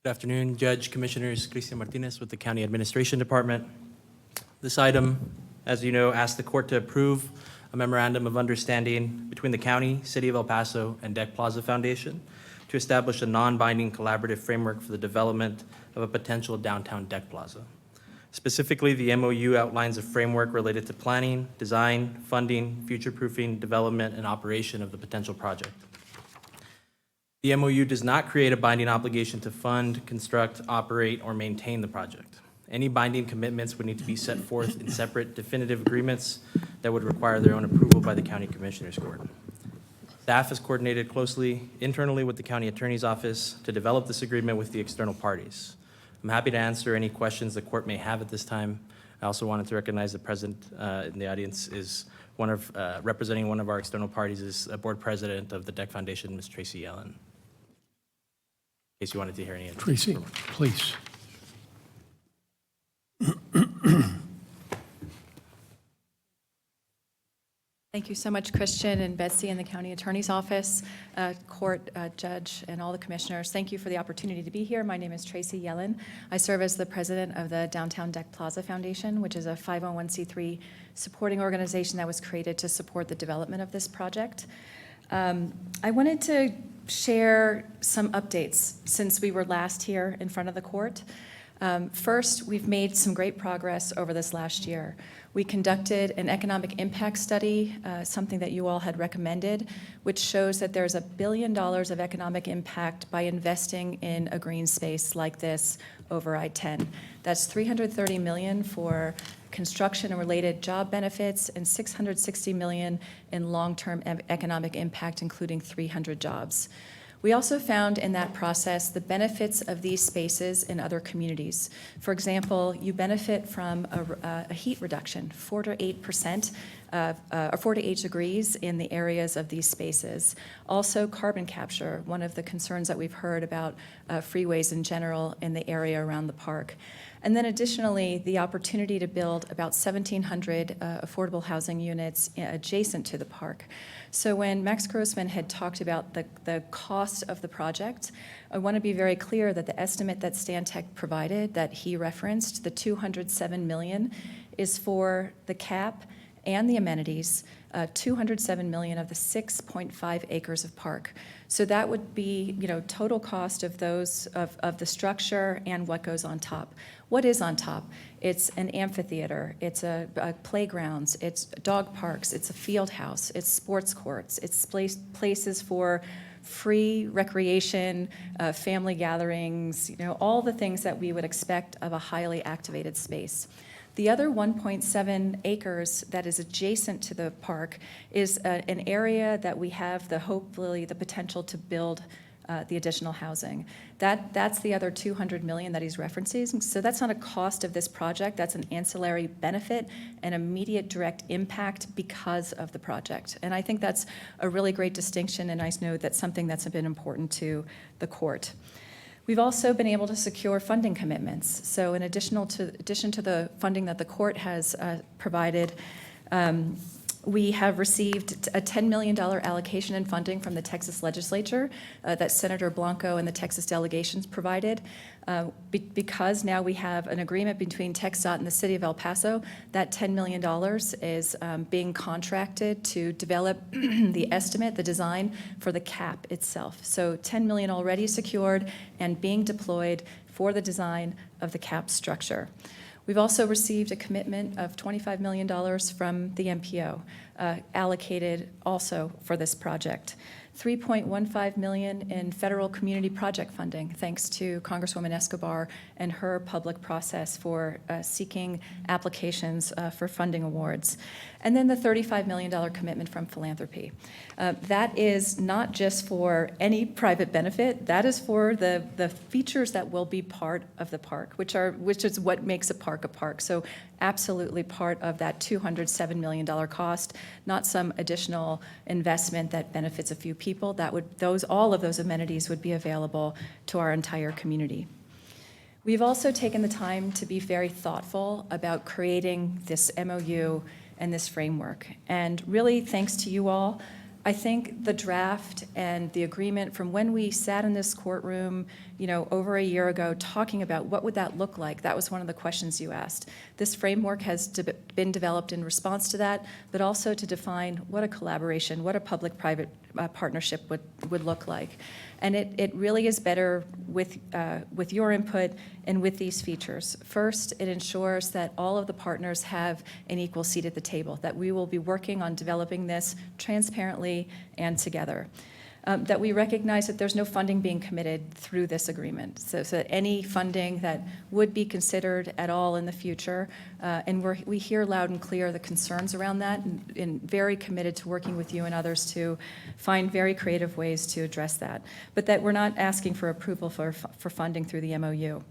Good afternoon, Judge, Commissioners. Cristian Martinez with the County Administration Department. This item, as you know, asks the court to approve a memorandum of understanding between the county, City of El Paso, and Deck Plaza Foundation to establish a non-binding collaborative framework for the development of a potential downtown Deck Plaza. Specifically, the MOU outlines a framework related to planning, design, funding, future-proofing, development, and operation of the potential project. The MOU does not create a binding obligation to fund, construct, operate, or maintain the project. Any binding commitments would need to be set forth in separate definitive agreements that would require their own approval by the County Commissioners Court. Staff has coordinated closely internally with the County Attorney's Office to develop this agreement with the external parties. I'm happy to answer any questions the court may have at this time. I also wanted to recognize the present in the audience is one of, representing one of our external parties is a board president of the Deck Foundation, Ms. Tracy Yellen. In case you wanted to hear any of Tracy, please. Thank you so much, Christian and Betsy in the County Attorney's Office, Court Judge, and all the commissioners. Thank you for the opportunity to be here. My name is Tracy Yellen. I serve as the president of the Downtown Deck Plaza Foundation, which is a 501c3 supporting organization that was created to support the development of this project. I wanted to share some updates since we were last here in front of the court. First, we've made some great progress over this last year. We conducted an economic impact study, something that you all had recommended, which shows that there's $1 billion of economic impact by investing in a green space like this over I-10. That's $330 million for construction and related job benefits and $660 million in long-term economic impact, including 300 jobs. We also found in that process the benefits of these spaces in other communities. For example, you benefit from a heat reduction, 4 to 8%, or 4 to 8 degrees in the areas of these spaces. Also, carbon capture, one of the concerns that we've heard about freeways in general in the area around the park. And then additionally, the opportunity to build about 1,700 affordable housing units adjacent to the park. So when Max Grossman had talked about the cost of the project, I want to be very clear that the estimate that Stantec provided, that he referenced, the $207 million, is for the cap and the amenities, $207 million of the 6.5 acres of park. So that would be, total cost of those, of the structure and what goes on top. What is on top? It's an amphitheater, it's a playgrounds, it's dog parks, it's a field house, it's sports courts, it's places for free recreation, family gatherings, all the things that we would expect of a highly activated space. The other 1.7 acres that is adjacent to the park is an area that we have hopefully the potential to build the additional housing. That's the other $200 million that he's referencing. So that's not a cost of this project. That's an ancillary benefit and immediate direct impact because of the project. And I think that's a really great distinction, and I know that's something that's been important to the court. We've also been able to secure funding commitments. So in addition to the funding that the court has provided, we have received a $10 million allocation in funding from the Texas legislature that Senator Blanco and the Texas delegations provided. Because now we have an agreement between TxDOT and the City of El Paso, that $10 million is being contracted to develop the estimate, the design for the cap itself. So $10 million already secured and being deployed for the design of the cap structure. We've also received a commitment of $25 million from the MPO, allocated also for this project. $3.15 million in federal community project funding, thanks to Congresswoman Escobar and her public process for seeking applications for funding awards. And then the $35 million commitment from philanthropy. That is not just for any private benefit, that is for the features that will be part of the park, which is what makes a park a park. So absolutely part of that $207 million cost, not some additional investment that benefits a few people. All of those amenities would be available to our entire community. We've also taken the time to be very thoughtful about creating this MOU and this framework. And really, thanks to you all, I think the draft and the agreement from when we sat in this courtroom, over a year ago, talking about what would that look like, that was one of the questions you asked. This framework has been developed in response to that, but also to define what a collaboration, what a public-private partnership would look like. And it really is better with your input and with these features. First, it ensures that all of the partners have an equal seat at the table, that we will be working on developing this transparently and together. That we recognize that there's no funding being committed through this agreement. So any funding that would be considered at all in the future, and we hear loud and clear the concerns around that, and very committed to working with you and others to find very creative ways to address that. But that we're not asking for approval for funding through the MOU.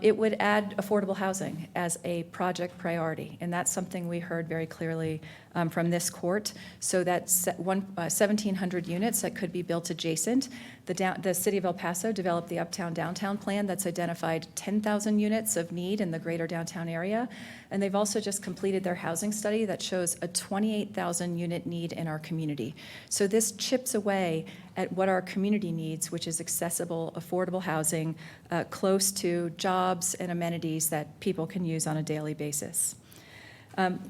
It would add affordable housing as a project priority, and that's something we heard very clearly from this court. So that's 1,700 units that could be built adjacent. The City of El Paso developed the Uptown Downtown Plan that's identified 10,000 units of need in the greater downtown area, and they've also just completed their housing study that shows a 28,000 unit need in our community. So this chips away at what our community needs, which is accessible, affordable housing, close to jobs and amenities that people can use on a daily basis.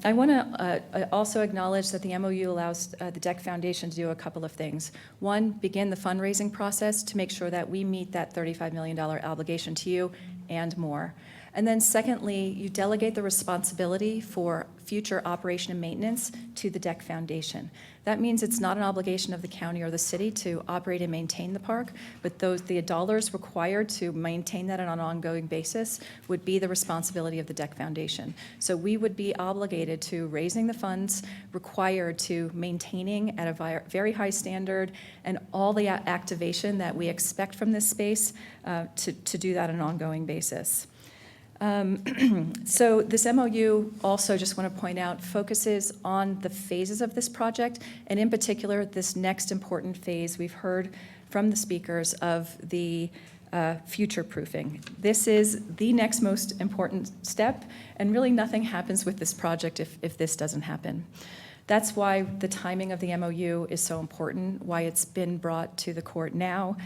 I want to also acknowledge that the MOU allows the DEC Foundation to do a couple of things. One, begin the fundraising process to make sure that we meet that $35 million obligation to you and more. And then secondly, you delegate the responsibility for future operation and maintenance to the DEC Foundation. That means it's not an obligation of the county or the city to operate and maintain the park, but the dollars required to maintain that on an ongoing basis would be the responsibility of the DEC Foundation. So we would be obligated to raising the funds required to maintaining at a very high standard and all the activation that we expect from this space to do that on an ongoing basis. So this MOU, also just want to point out, focuses on the phases of this project, and in particular, this next important phase we've heard from the speakers of the future-proofing. This is the next most important step, and really nothing happens with this project if this doesn't happen. That's why the timing of the MOU is so important, why it's been brought to the court now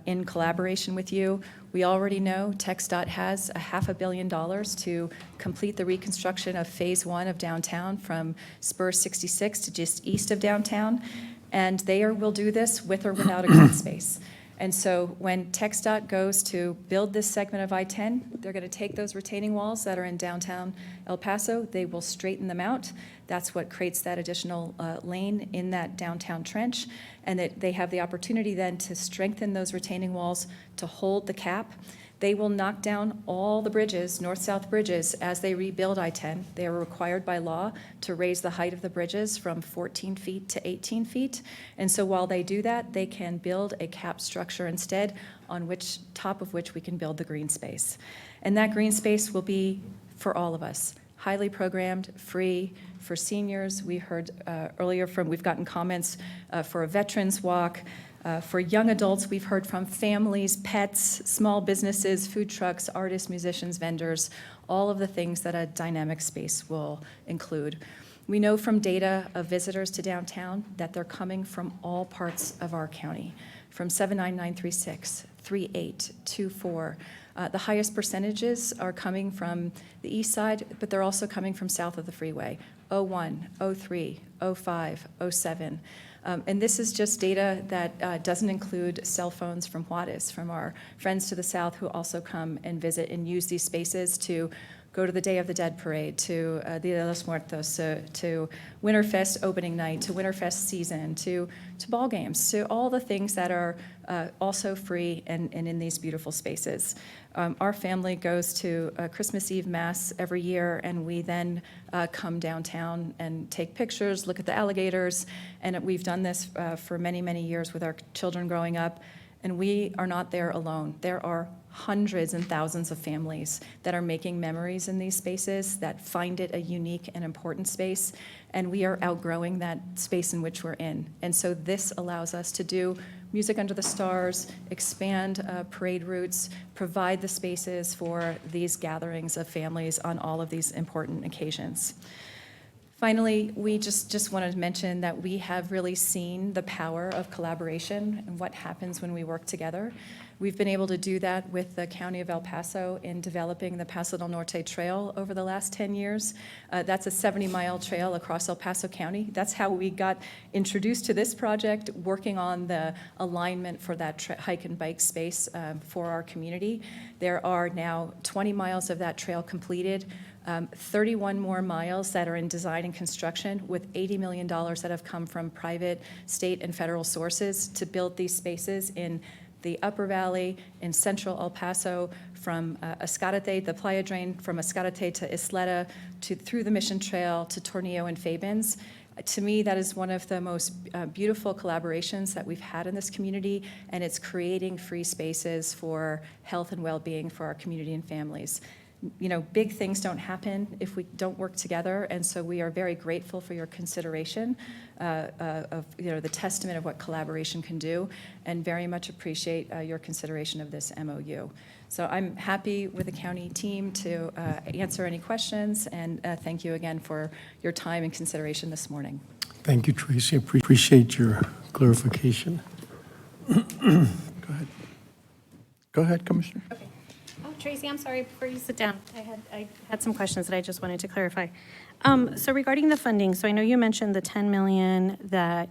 in collaboration with you. We already know TxDOT has $500 million to complete the reconstruction of Phase 1 of downtown from Spur 66 to just east of downtown, and they will do this with or without a green space. And so when TxDOT goes to build this segment of I-10, they're going to take those retaining walls that are in downtown El Paso, they will straighten them out. That's what creates that additional lane in that downtown trench, and that they have the opportunity then to strengthen those retaining walls to hold the cap. They will knock down all the bridges, north-south bridges, as they rebuild I-10. They are required by law to raise the height of the bridges from 14 feet to 18 feet. And so while they do that, they can build a cap structure instead on top of which we can build the green space. And that green space will be for all of us, highly programmed, free, for seniors. We heard earlier we've gotten comments for a veterans walk. For young adults, we've heard from families, pets, small businesses, food trucks, artists, musicians, vendors, all of the things that a dynamic space will include. We know from data of visitors to downtown that they're coming from all parts of our county, from 79936, 3824. The highest percentages are coming from the east side, but they're also coming from south of the freeway, 01, 03, 05, 07. And this is just data that doesn't include cell phones from Juarez, from our friends to the south who also come and visit and use these spaces to go to the Day of the Dead parade, to Dia de los Muertos, to Winterfest opening night, to Winterfest season, to ball games, to all the things that are also free and in these beautiful spaces. Our family goes to a Christmas Eve Mass every year, and we then come downtown and take pictures, look at the alligators, and we've done this for many, many years with our children growing up, and we are not there alone. There are hundreds and thousands of families that are making memories in these spaces, that find it a unique and important space, and we are outgrowing that space in which we're in. And so this allows us to do music under the stars, expand parade routes, provide the spaces for these gatherings of families on all of these important occasions. Finally, we just wanted to mention that we have really seen the power of collaboration and what happens when we work together. We've been able to do that with the County of El Paso in developing the Paso del Norte Trail over the last 10 years. That's a 70-mile trail across El Paso County. That's how we got introduced to this project, working on the alignment for that hike and bike space for our community. There are now 20 miles of that trail completed. 31 more miles that are in design and construction, with $80 million that have come from private, state, and federal sources to build these spaces in the Upper Valley, in central El Paso, from Escárate, the playa drain from Escárate to Isleta, through the Mission Trail to Tornillo and Fabens. To me, that is one of the most beautiful collaborations that we've had in this community, and it's creating free spaces for health and well-being for our community and families. You know, big things don't happen if we don't work together, and so we are very grateful for your consideration of, you know, the testament of what collaboration can do, and very much appreciate your consideration of this MOU. So I'm happy with the county team to answer any questions, and thank you again for your time and consideration this morning. Thank you, Tracy. Appreciate your clarification. Go ahead. Go ahead, Commissioner. Okay. Oh, Tracy, I'm sorry, before you sit down, I had some questions that I just wanted to clarify. So regarding the funding, so I know you mentioned the 10 million that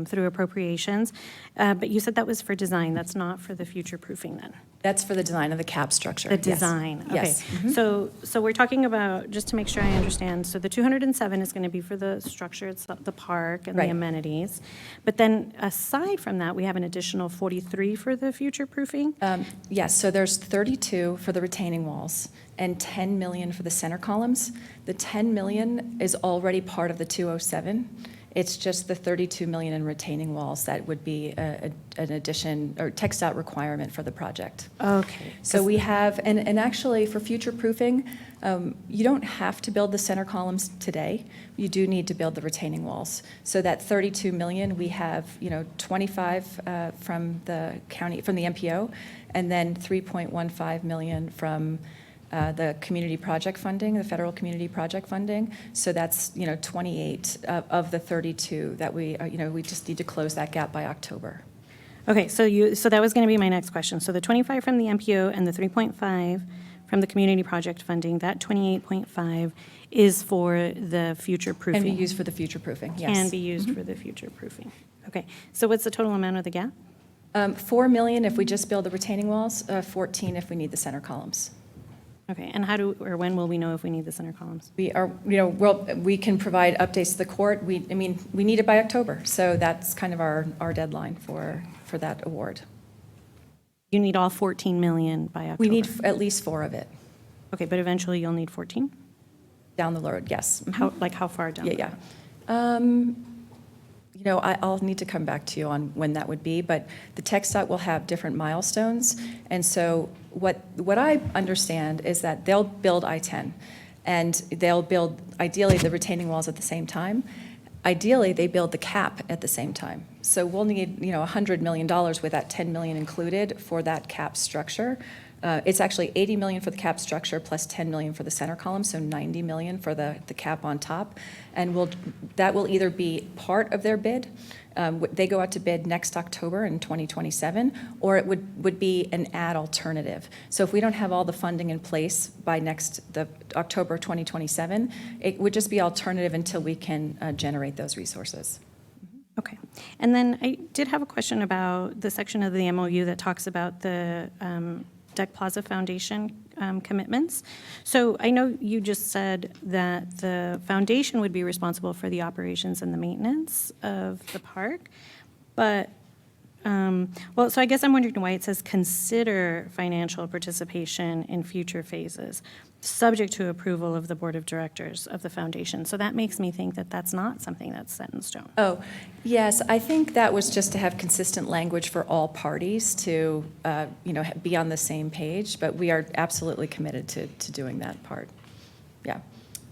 through appropriations, but you said that was for design. That's not for the future proofing then? That's for the design of the cap structure. The yes. design, okay. Yes. Mm-hmm. So we're talking about, just to make sure I understand, so the 207 is going to be for the structure, it's the park and Right. the amenities. But then aside from that, we have an additional 43 for the future proofing? Yes, so there's 32 for the retaining walls and 10 million for the center columns. The 10 million is already part of the 207. It's just the 32 million in retaining walls that would be an addition or text out requirement for the project. Okay. So we have, and actually for future proofing, you don't have to build the center columns today. You do need to build the retaining walls. So that 32 million, we have, 25 from the county, from the MPO, and then 3.15 million from the community project funding, the federal community project funding. So that's, 28 of the 32 that we, we just need to close that gap by October. Okay, so that was going to be my next question. So the 25 from the MPO and the 3.5 from the community project funding, that 28.5 is for the future proofing? Can be used for the future proofing, yes. Can be used for the future proofing. Okay, so what's the total amount of the gap? 4 million if we just build the retaining walls, 14 if we need the center columns. Okay, and when will we know if we need the center columns? We are, we can provide updates to the court. We need it by October, so that's kind of our deadline for that award. You need all 14 million by October? We need at least 4 of it. Okay, but eventually you'll need 14? Down the road, yes. How far down? Yeah. I'll need to come back to you on when that would be, but the TxDOT will have different milestones. And so what I understand is that they'll build I-10, and they'll build, ideally, the retaining walls at the same time. Ideally, they build the cap at the same time. So we'll need, $100 million with that 10 million included for that cap structure. It's actually 80 million for the cap structure plus 10 million for the center column, so 90 million for the cap on top. And that will either be part of their bid, they go out to bid next October in 2027, or it would be an add alternative. So if we don't have all the funding in place by the October 2027, it would just be alternative until we can generate those resources. Okay. And then I did have a question about the section of the MOU that talks about the Deck Plaza Foundation commitments. So I know you just said that the foundation would be responsible for the operations and the maintenance of the park, but, so I guess I'm wondering why it says consider financial participation in future phases, subject to approval of the board of directors of the foundation. So that makes me think that that's not something that's set in stone. Oh, yes, I think that was just to have consistent language for all parties to, be on the same page, but we are absolutely committed to doing that part. Yeah.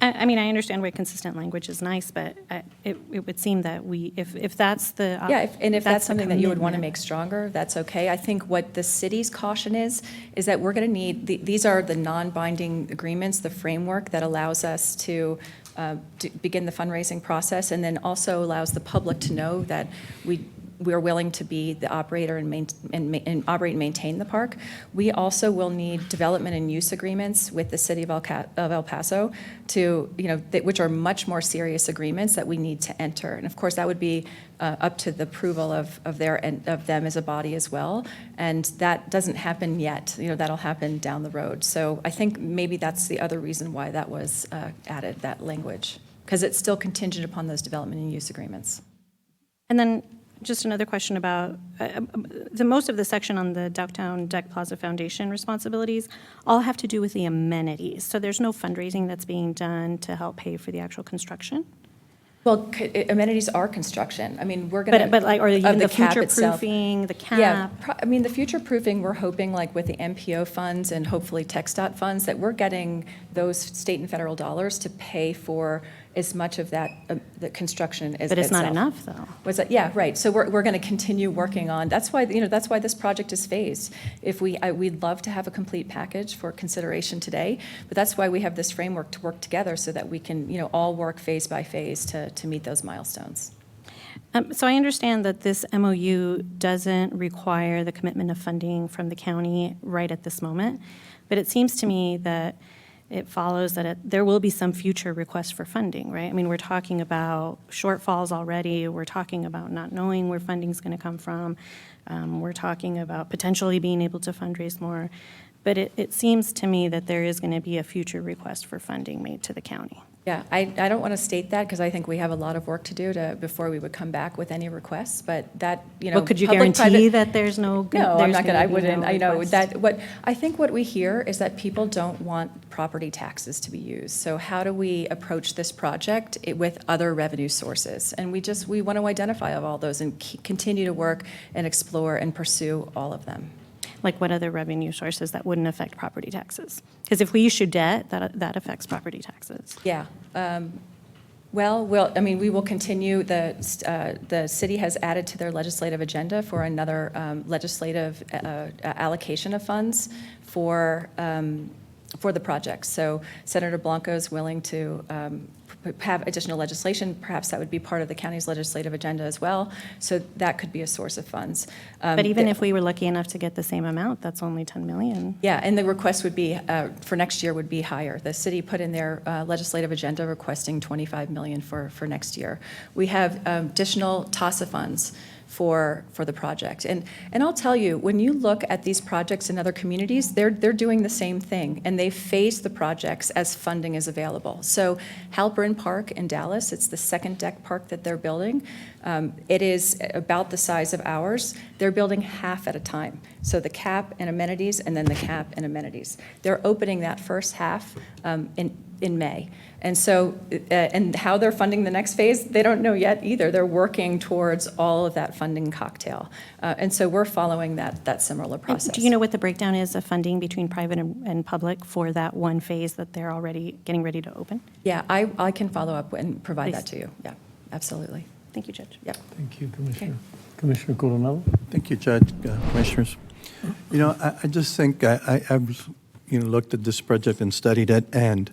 I mean, I understand why consistent language is nice, but it would seem that if that's the and if that's something that you would want to commitment. make stronger, that's okay. I think what the city's caution is that we're going to need, these are the non-binding agreements, the framework that allows us to begin the fundraising process, and then also allows the public to know that we're willing to be the operator and operate and maintain the park. We also will need development and use agreements with the city of El Paso to, which are much more serious agreements that we need to enter. And of course, that would be up to the approval of them as a body as well. And that doesn't happen yet. That'll happen down the road. So I think maybe that's the other reason why that was added, that language, because it's still contingent upon those development and use agreements. And then just another question about the most of the section on the Downtown Deck Plaza Foundation responsibilities all have to do with the amenities. So there's no fundraising that's being done to help pay for the actual construction? Well, amenities are construction. I mean, we're going to. But like, or even the cap itself. future-proofing, the cap? Yeah, I mean, the future-proofing, we're hoping like with the MPO funds and hopefully TxDOT funds that we're getting those state and federal dollars to pay for as much of that, the construction as But it's not itself. enough, though. Was that, yeah, right. So we're going to continue working on, that's why this project is phased. We'd love to have a complete package for consideration today, but that's why we have this framework to work together so that we can, all work phase by phase to meet those milestones. So I understand that this MOU doesn't require the commitment of funding from the county right at this moment, but it seems to me that it follows that there will be some future requests for funding, right? I mean, we're talking about shortfalls already. We're talking about not knowing where funding's going to come from. We're talking about potentially being able to fundraise more. But it seems to me that there is going to be a future request for funding made to the county. Yeah, I don't want to state that because I think we have a lot of work to do before we would come back with any requests, but that, Well, could you guarantee that there's no? No, I'm not going to, I be wouldn't, no I know request? that, I think what we hear is that people don't want property taxes to be used. So how do we approach this project with other revenue sources? And we want to identify all those and continue to work and explore and pursue all of them. Like what other revenue sources that wouldn't affect property taxes? Because if we issue debt, that affects property taxes. Yeah. I mean, we will continue, the city has added to their legislative agenda for another legislative allocation of funds for the project. So Senator Blanco is willing to have additional legislation. Perhaps that would be part of the county's legislative agenda as well. So that could be a source of funds. But even if we were lucky enough to get the same amount, that's only 10 million. Yeah, and the request would be, for next year would be higher. The city put in their legislative agenda requesting 25 million for next year. We have additional TASA funds for the project. And I'll tell you, when you look at these projects in other communities, they're doing the same thing, and they phase the projects as funding is available. So Halpern Park in Dallas, it's the second deck park that they're building. It is about the size of ours. They're building half at a time. So the cap and amenities, and then the cap and amenities. They're opening that first half in May. And so, and how they're funding the next phase, they don't know yet either. They're working towards all of that funding cocktail. And so we're following that similar process. Do you know what the breakdown is of funding between private and public for that one phase that they're already getting ready to open? Yeah, I can follow up and provide Please. that to you. Yeah, absolutely. Thank you, Judge. Yep. Thank you, Commissioner. Okay. Commissioner Coronado? Thank you, Judge, Commissioners. I just think I've looked at this project and studied it, and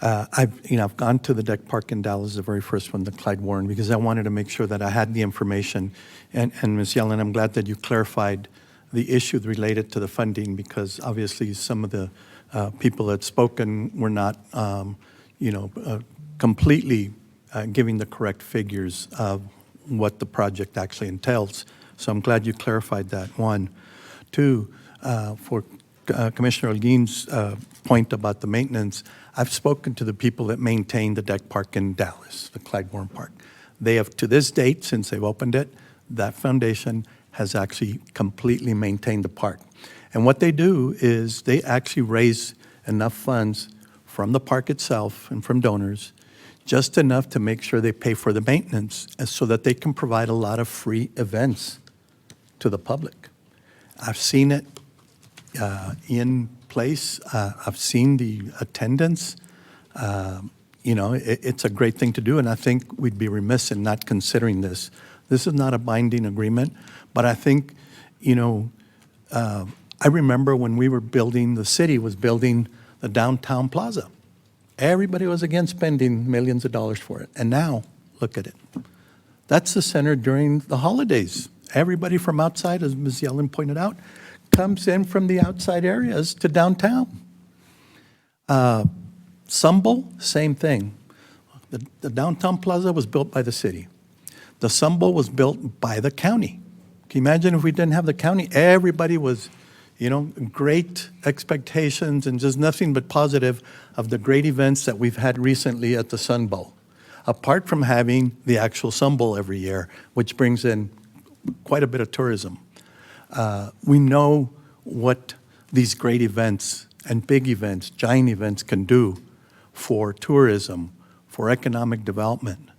I've gone to the deck park in Dallas, the very first one, the Clyde Warren, because I wanted to make sure that I had the information. And Ms. Yellen, I'm glad that you clarified the issue related to the funding, because obviously some of the people that spoken were not, completely giving the correct figures of what the project actually entails. So I'm glad you clarified that, one. Two, for Commissioner Holguin's point about the maintenance, I've spoken to the people that maintain the deck park in Dallas, the Clyde Warren Park. They have, to this date, since they've opened it, that foundation has actually completely maintained the park. And what they do is they actually raise enough funds from the park itself and from donors, just enough to make sure they pay for the maintenance so that they can provide a lot of free events to the public. I've seen it in place. I've seen the attendance. It's a great thing to do, and I think we'd be remiss in not considering this. This is not a binding agreement, but I think, I remember when we were building, the city was building the Downtown Plaza. Everybody was against spending millions of dollars for it. And now, look at it. That's the center during the holidays. Everybody from outside, as Ms. Yellen pointed out, comes in from the outside areas to downtown. Sumbel, same thing. The Downtown Plaza was built by the city. The Sumbel was built by the county. Can you imagine if we didn't have the county? Everybody was, great expectations and just nothing but positive of the great events that we've had recently at the Sun Bowl. Apart from having the actual Sun Bowl every year, which brings in quite a bit of tourism. We know what these great events and big events, giant events can do for tourism, for economic development.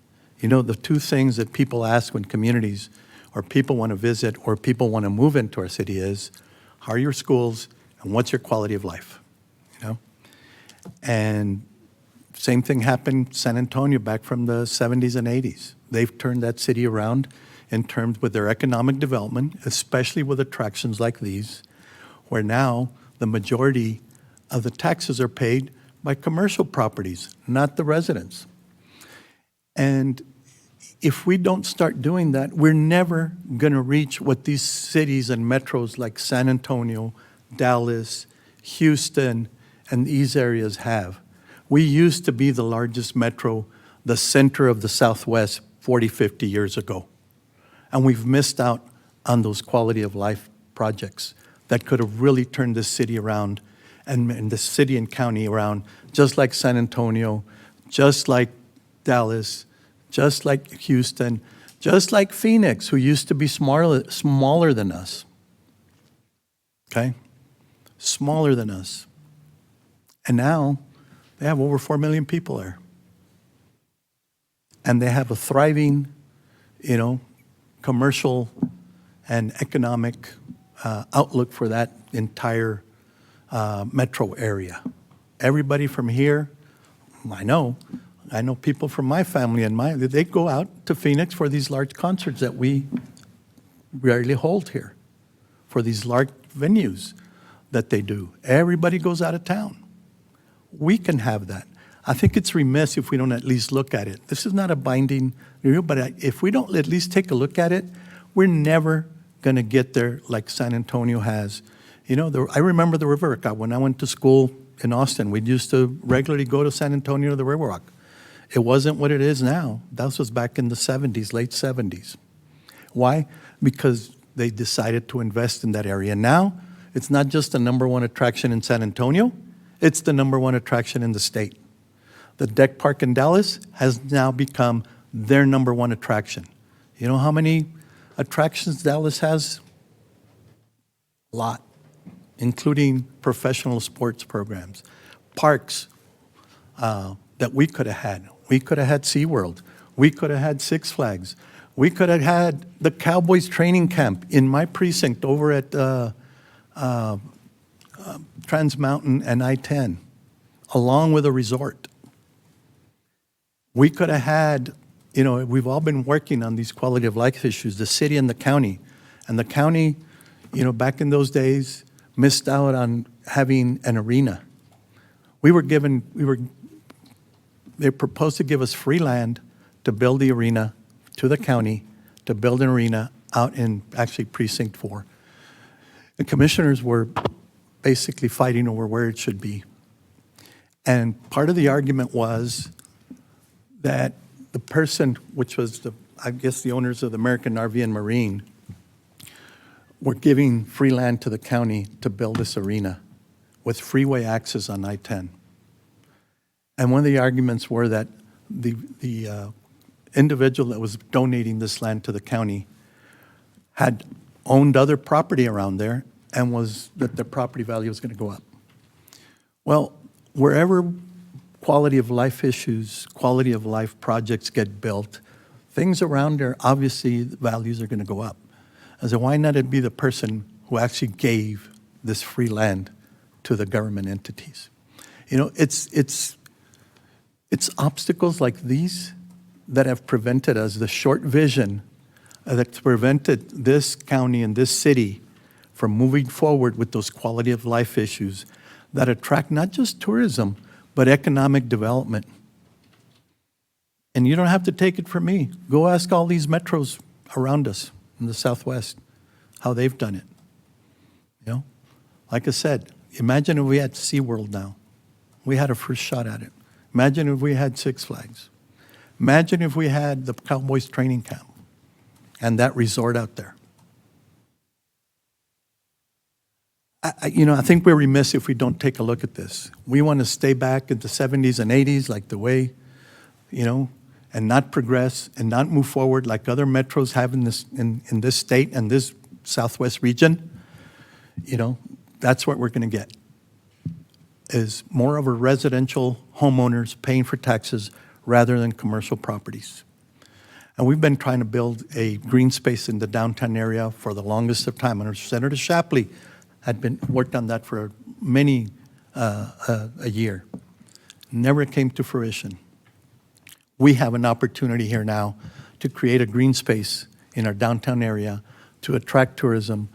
The two things that people ask when communities or people want to visit or people want to move into our city is, how are your schools and what's your quality of life? And same thing happened in San Antonio back from the 70s and 80s. They've turned that city around in terms with their economic development, especially with attractions like these, where now the majority of the taxes are paid by commercial properties, not the residents. And if we don't start doing that, we're never going to reach what these cities and metros like San Antonio, Dallas, Houston, and these areas have. We used to be the largest metro, the center of the Southwest 40, 50 years ago. And we've missed out on those quality of life projects that could have really turned this city around and the city and county around, just like San Antonio, just like Dallas, just like Houston, just like Phoenix, who used to be smaller than us. Okay? Smaller than us. And now they have over 4 million people there. And they have a thriving, commercial and economic outlook for that entire metro area. Everybody from here, I know people from my family and they go out to Phoenix for these large concerts that we rarely hold here, for these large venues that they do. Everybody goes out of town. We can have that. I think it's remiss if we don't at least look at it. This is not a binding review, but if we don't at least take a look at it, we're never going to get there like San Antonio has. I remember the Riverwalk. When I went to school in Austin, we used to regularly go to San Antonio to the Riverwalk. It wasn't what it is now. That was back in the 70s, late 70s. Why? Because they decided to invest in that area. Now, it's not just the number one attraction in San Antonio, it's the number one attraction in the state. The Deck Park in Dallas has now become their number one attraction. You know how many attractions Dallas has? A lot, including professional sports programs, parks that we could have had. We could have had SeaWorld. We could have had Six Flags. We could have had the Cowboys training camp in my precinct over at Trans Mountain and I-10, along with a resort. We could have had, we've all been working on these quality of life issues, the city and the county. And the county, back in those days, missed out on having an arena. They proposed to give us free land to build the arena to the county, to build an arena out in actually Precinct 4. The commissioners were basically fighting over where it should be. And part of the argument was that the person, which was the owners of the American RV and Marine, were giving free land to the county to build this arena with freeway access on I-10. And one of the arguments were that the individual that was donating this land to the county had owned other property around there and was that the property value was going to go up. Well, wherever quality of life issues, quality of life projects get built, things around there, obviously, the values are going to go up. And so why not it be the person who actually gave this free land to the government entities? It's obstacles like these that have prevented us, the short vision that's prevented this county and this city from moving forward with those quality of life issues that attract not just tourism, but economic development. And you don't have to take it from me. Go ask all these metros around us in the Southwest how they've done it. You know, like I said, imagine if we had SeaWorld now. We had a first shot at it. Imagine if we had Six Flags. Imagine if we had the Cowboys training camp and that resort out there. I think we're remiss if we don't take a look at this. We want to stay back in the 70s and 80s like the way, and not progress and not move forward like other metros have in this state and this Southwest region. That's what we're going to get, is more of a residential homeowners paying for taxes rather than commercial properties. And we've been trying to build a green space in the downtown area for the longest of time. And Senator Shapley had been worked on that for many a year. Never came to fruition. We have an opportunity here now to create a green space in our downtown area to attract tourism,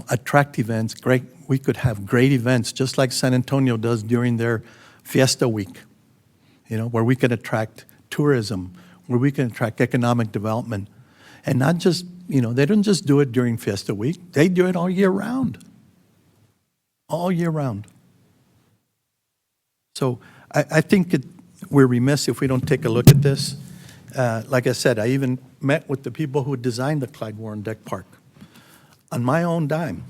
attract events. Great, we could have great events just like San Antonio does during their Fiesta Week, where we can attract tourism, where we can attract economic development. And not just, they don't just do it during Fiesta Week, they do it all year round. All year round. So I think we're remiss if we don't take a look at this. Like I said, I even met with the people who designed the Clyde Warren Deck Park on my own dime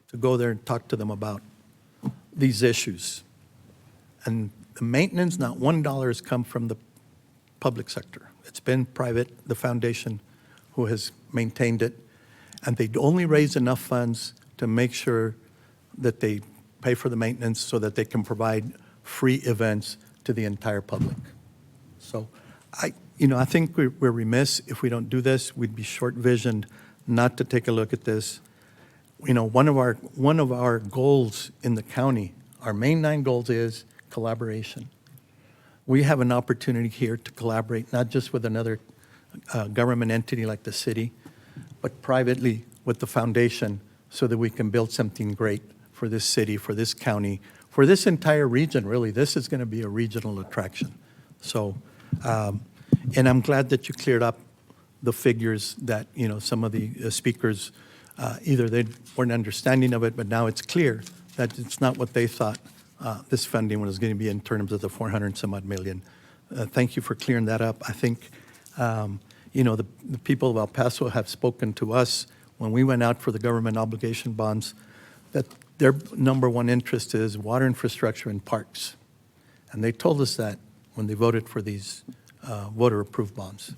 to go there and talk to them about these issues. And the maintenance, not $1 has come from the public sector. It's been private, the foundation who has maintained it, and they only raise enough funds to make sure that they pay for the maintenance so that they can provide free events to the entire public. So I think we're remiss if we don't do this. We'd be short-visioned not to take a look at this. One of our goals in the county, our main 9 goals is collaboration. We have an opportunity here to collaborate, not just with another government entity like the city, but privately with the foundation so that we can build something great for this city, for this county, for this entire region, really. This is going to be a regional attraction. So, and I'm glad that you cleared up the figures that, some of the speakers, either they weren't understanding of it, but now it's clear that it's not what they thought this funding was going to be in terms of the 400 and some odd million. Thank you for clearing that up. I think, the people of El Paso have spoken to us when we went out for the government obligation bonds that their number one interest is water infrastructure and parks. And they told us that when they voted for these voter-approved bonds.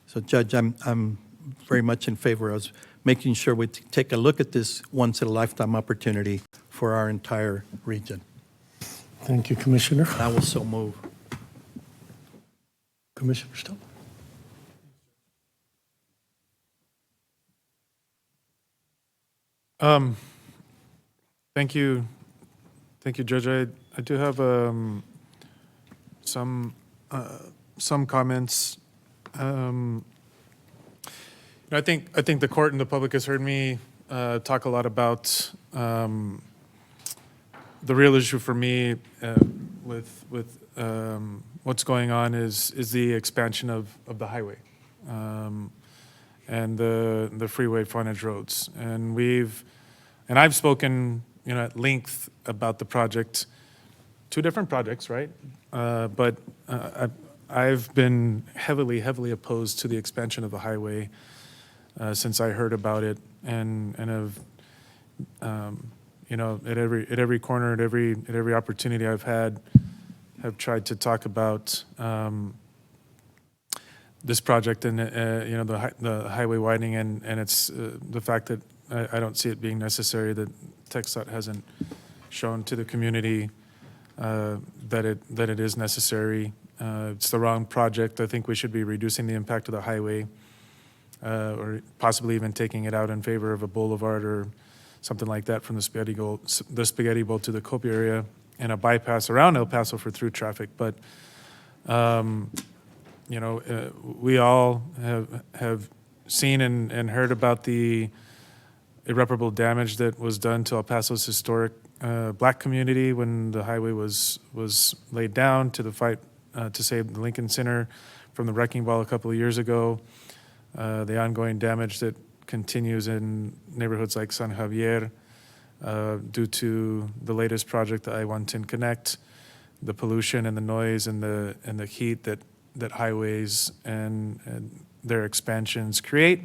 So, Judge, I'm very much in favor of making sure we take a look at this once-in-a-lifetime opportunity for our entire region. Thank you, Commissioner. I will so move. Commissioner Stout. Thank you, Judge. I do have some comments. I think the court and the public has heard me talk a lot about the real issue for me with what's going on is the expansion of the highway and the freeway frontage roads, and I've spoken at length about the project, 2 different projects, right? But I've been heavily opposed to the expansion of the highway since I heard about it, and have at every corner, at every opportunity I've had, have tried to talk about this project and the highway widening, and it's the fact that I don't see it being necessary, that TxDOT hasn't shown to the community that it is necessary. It's the wrong project. I think we should be reducing the impact of the highway, or possibly even taking it out in favor of a boulevard or something like that from the Spaghetti Bowl to the Copia area, and a bypass around El Paso for through traffic. But we all have seen and heard about the irreparable damage that was done to El Paso's historic Black community when the highway was laid down, to the fight to save the Lincoln Center from the wrecking ball a couple of years ago, the ongoing damage that continues in neighborhoods like San Javier due to the latest project, the I-110 Connect, the pollution and the noise and the heat that highways and their expansions create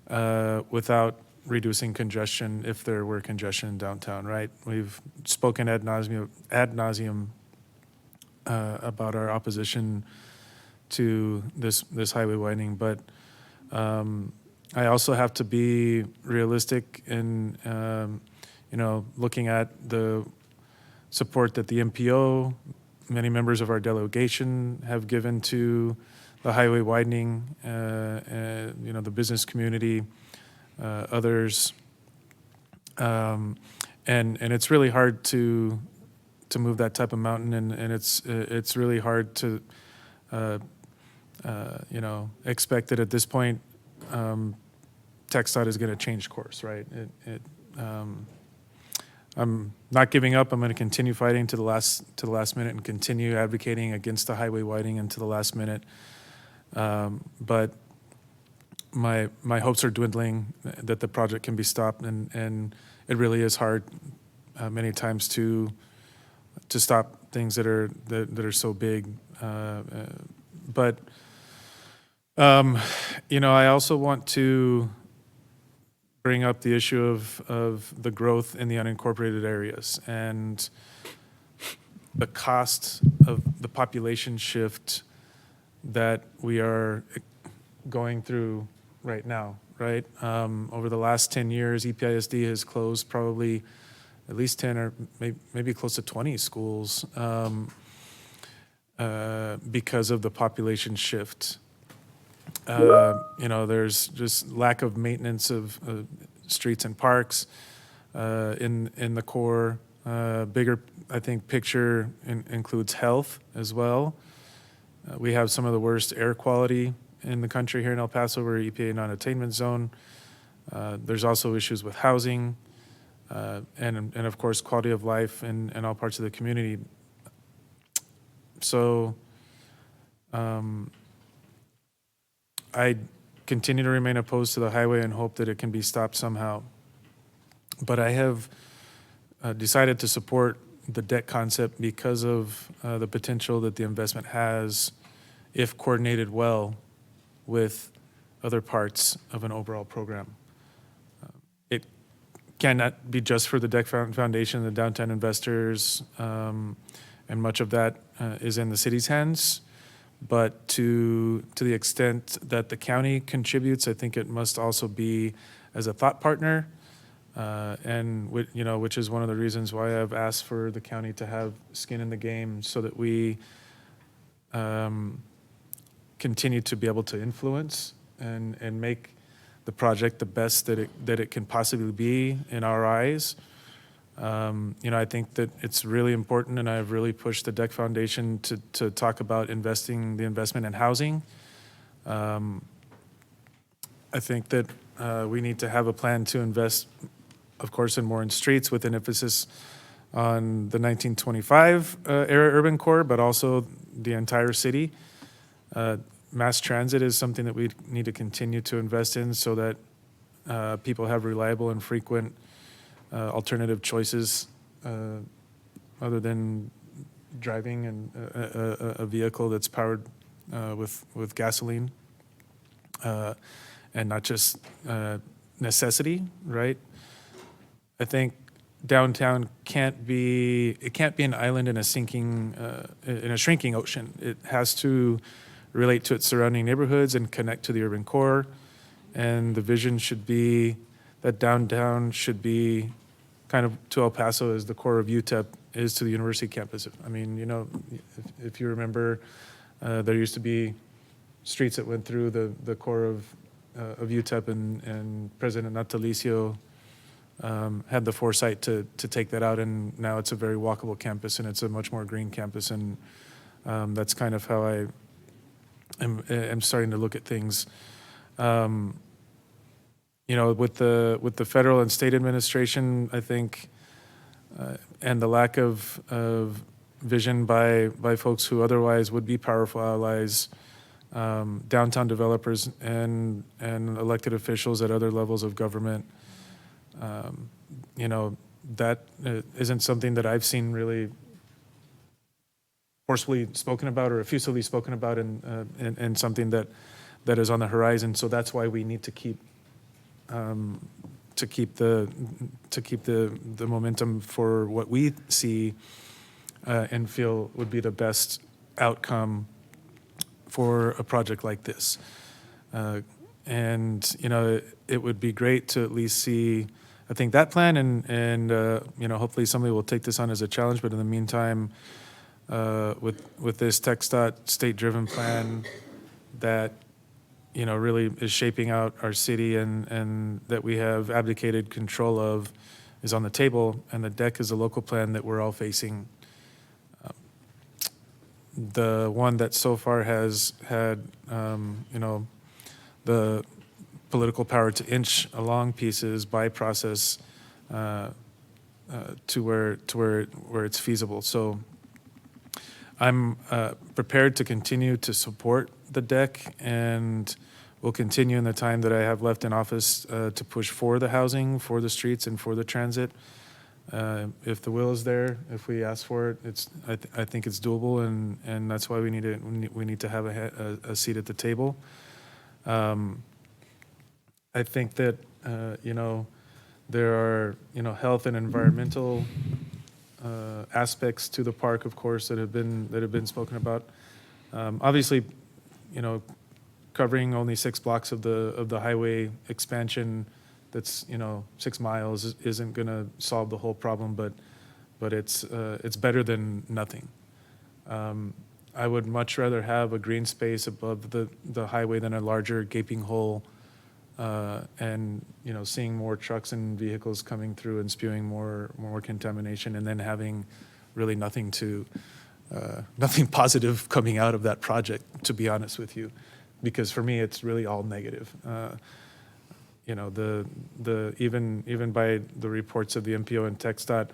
without reducing congestion, if there were congestion in downtown, right? We've spoken ad nauseum about our opposition to this highway widening, but I also have to be realistic in looking at the support that the MPO, many members of our delegation have given to the highway widening, the business community, others, and it's really hard to move that type of mountain, and it's really hard to expect that at this point TxDOT is going to change course, right? I'm not giving up. I'm going to continue fighting to the last minute and continue advocating against the highway widening until the last minute. But my hopes are dwindling that the project can be stopped, and it really is hard many times to stop things that are so big. But I also want to bring up the issue of the growth in the unincorporated areas and the cost of the population shift that we are going through right now, right? Over the last 10 years, EPISD has closed probably at least 10 or maybe close to 20 schools because of the population shift. There's just lack of maintenance of streets and parks in the core. Bigger, I think, picture includes health as well. We have some of the worst air quality in the country here in El Paso. We're EPA non-attainment zone. There's also issues with housing and of course, quality of life in all parts of the community. So I continue to remain opposed to the highway and hope that it can be stopped somehow. But I have decided to support the debt concept because of the potential that the investment has if coordinated well with other parts of an overall program. It cannot be just for the Deck Foundation, the downtown investors, and much of that is in the city's hands. But to the extent that the county contributes, I think it must also be as a thought partner, which is one of the reasons why I've asked for the county to have skin in the game, so that we continue to be able to influence and make the project the best that it can possibly be in our eyes. I think that it's really important, and I've really pushed the Deck Foundation to talk about the investment in housing. I think that we need to have a plan to invest, of course, more in streets with an emphasis on the 1925 era urban core, but also the entire city. Mass transit is something that we need to continue to invest in so that people have reliable and frequent alternative choices other than driving and a vehicle that's powered with gasoline and not just necessity, right? I think downtown can't be an island in a shrinking ocean. It has to relate to its surrounding neighborhoods and connect to the urban core. And the vision should be that downtown should be kind of to El Paso as the core of UTEP is to the university campus. I mean, if you remember, there used to be streets that went through the core of UTEP, and President Natalicio had the foresight to take that out, and now it's a very walkable campus, and it's a much more green campus, and that's kind of how I am starting to look at things. With the federal and state administration, I think and the lack of vision by folks who otherwise would be powerful allies, downtown developers and elected officials at other levels of government. You know, that isn't something that I've seen really forcefully spoken about or effusively spoken about, and something that is on the horizon. So that's why we need to keep the momentum for what we see and feel would be the best outcome for a project like this. And you know, it would be great to at least see, I think, that plan, and you know, hopefully somebody will take this on as a challenge. But in the meantime, with this TxDOT state-driven plan that, you know, really is shaping out our city and that we have abdicated control of, is on the table, and the deck is a local plan that we're all facing. The one that so far has had, you know, the political power to inch along pieces by process to where it's feasible. So I'm prepared to continue to support the deck, and will continue in the time that I have left in office to push for the housing, for the streets, and for the transit. If the will is there, if we ask for it, I think it's doable, and that's why we need to have a seat at the table. I think that you know, there are, you know, health and environmental aspects to the park, of course, that have been spoken about. Obviously, you know, covering only 6 blocks of the highway expansion, that's, you know, 6 miles, isn't going to solve the whole problem, but it's better than nothing. I would much rather have a green space above the highway than a larger gaping hole, and, you know, seeing more trucks and vehicles coming through and spewing more contamination, and then having really nothing positive coming out of that project, to be honest with you, because for me it's really all negative. You know, even by the reports of the MPO and TxDOT,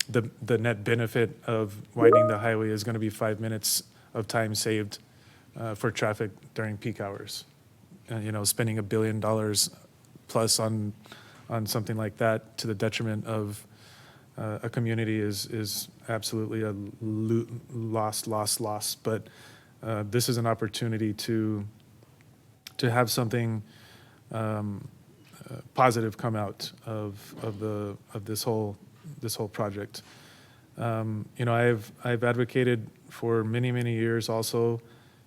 the net benefit of widening the highway is going to be 5 minutes of time saved for traffic during peak hours. You know, spending $1 billion plus on something like that to the detriment of a community is absolutely a loss. But this is an opportunity to have something positive come out of this whole project. You know, I've advocated for many years also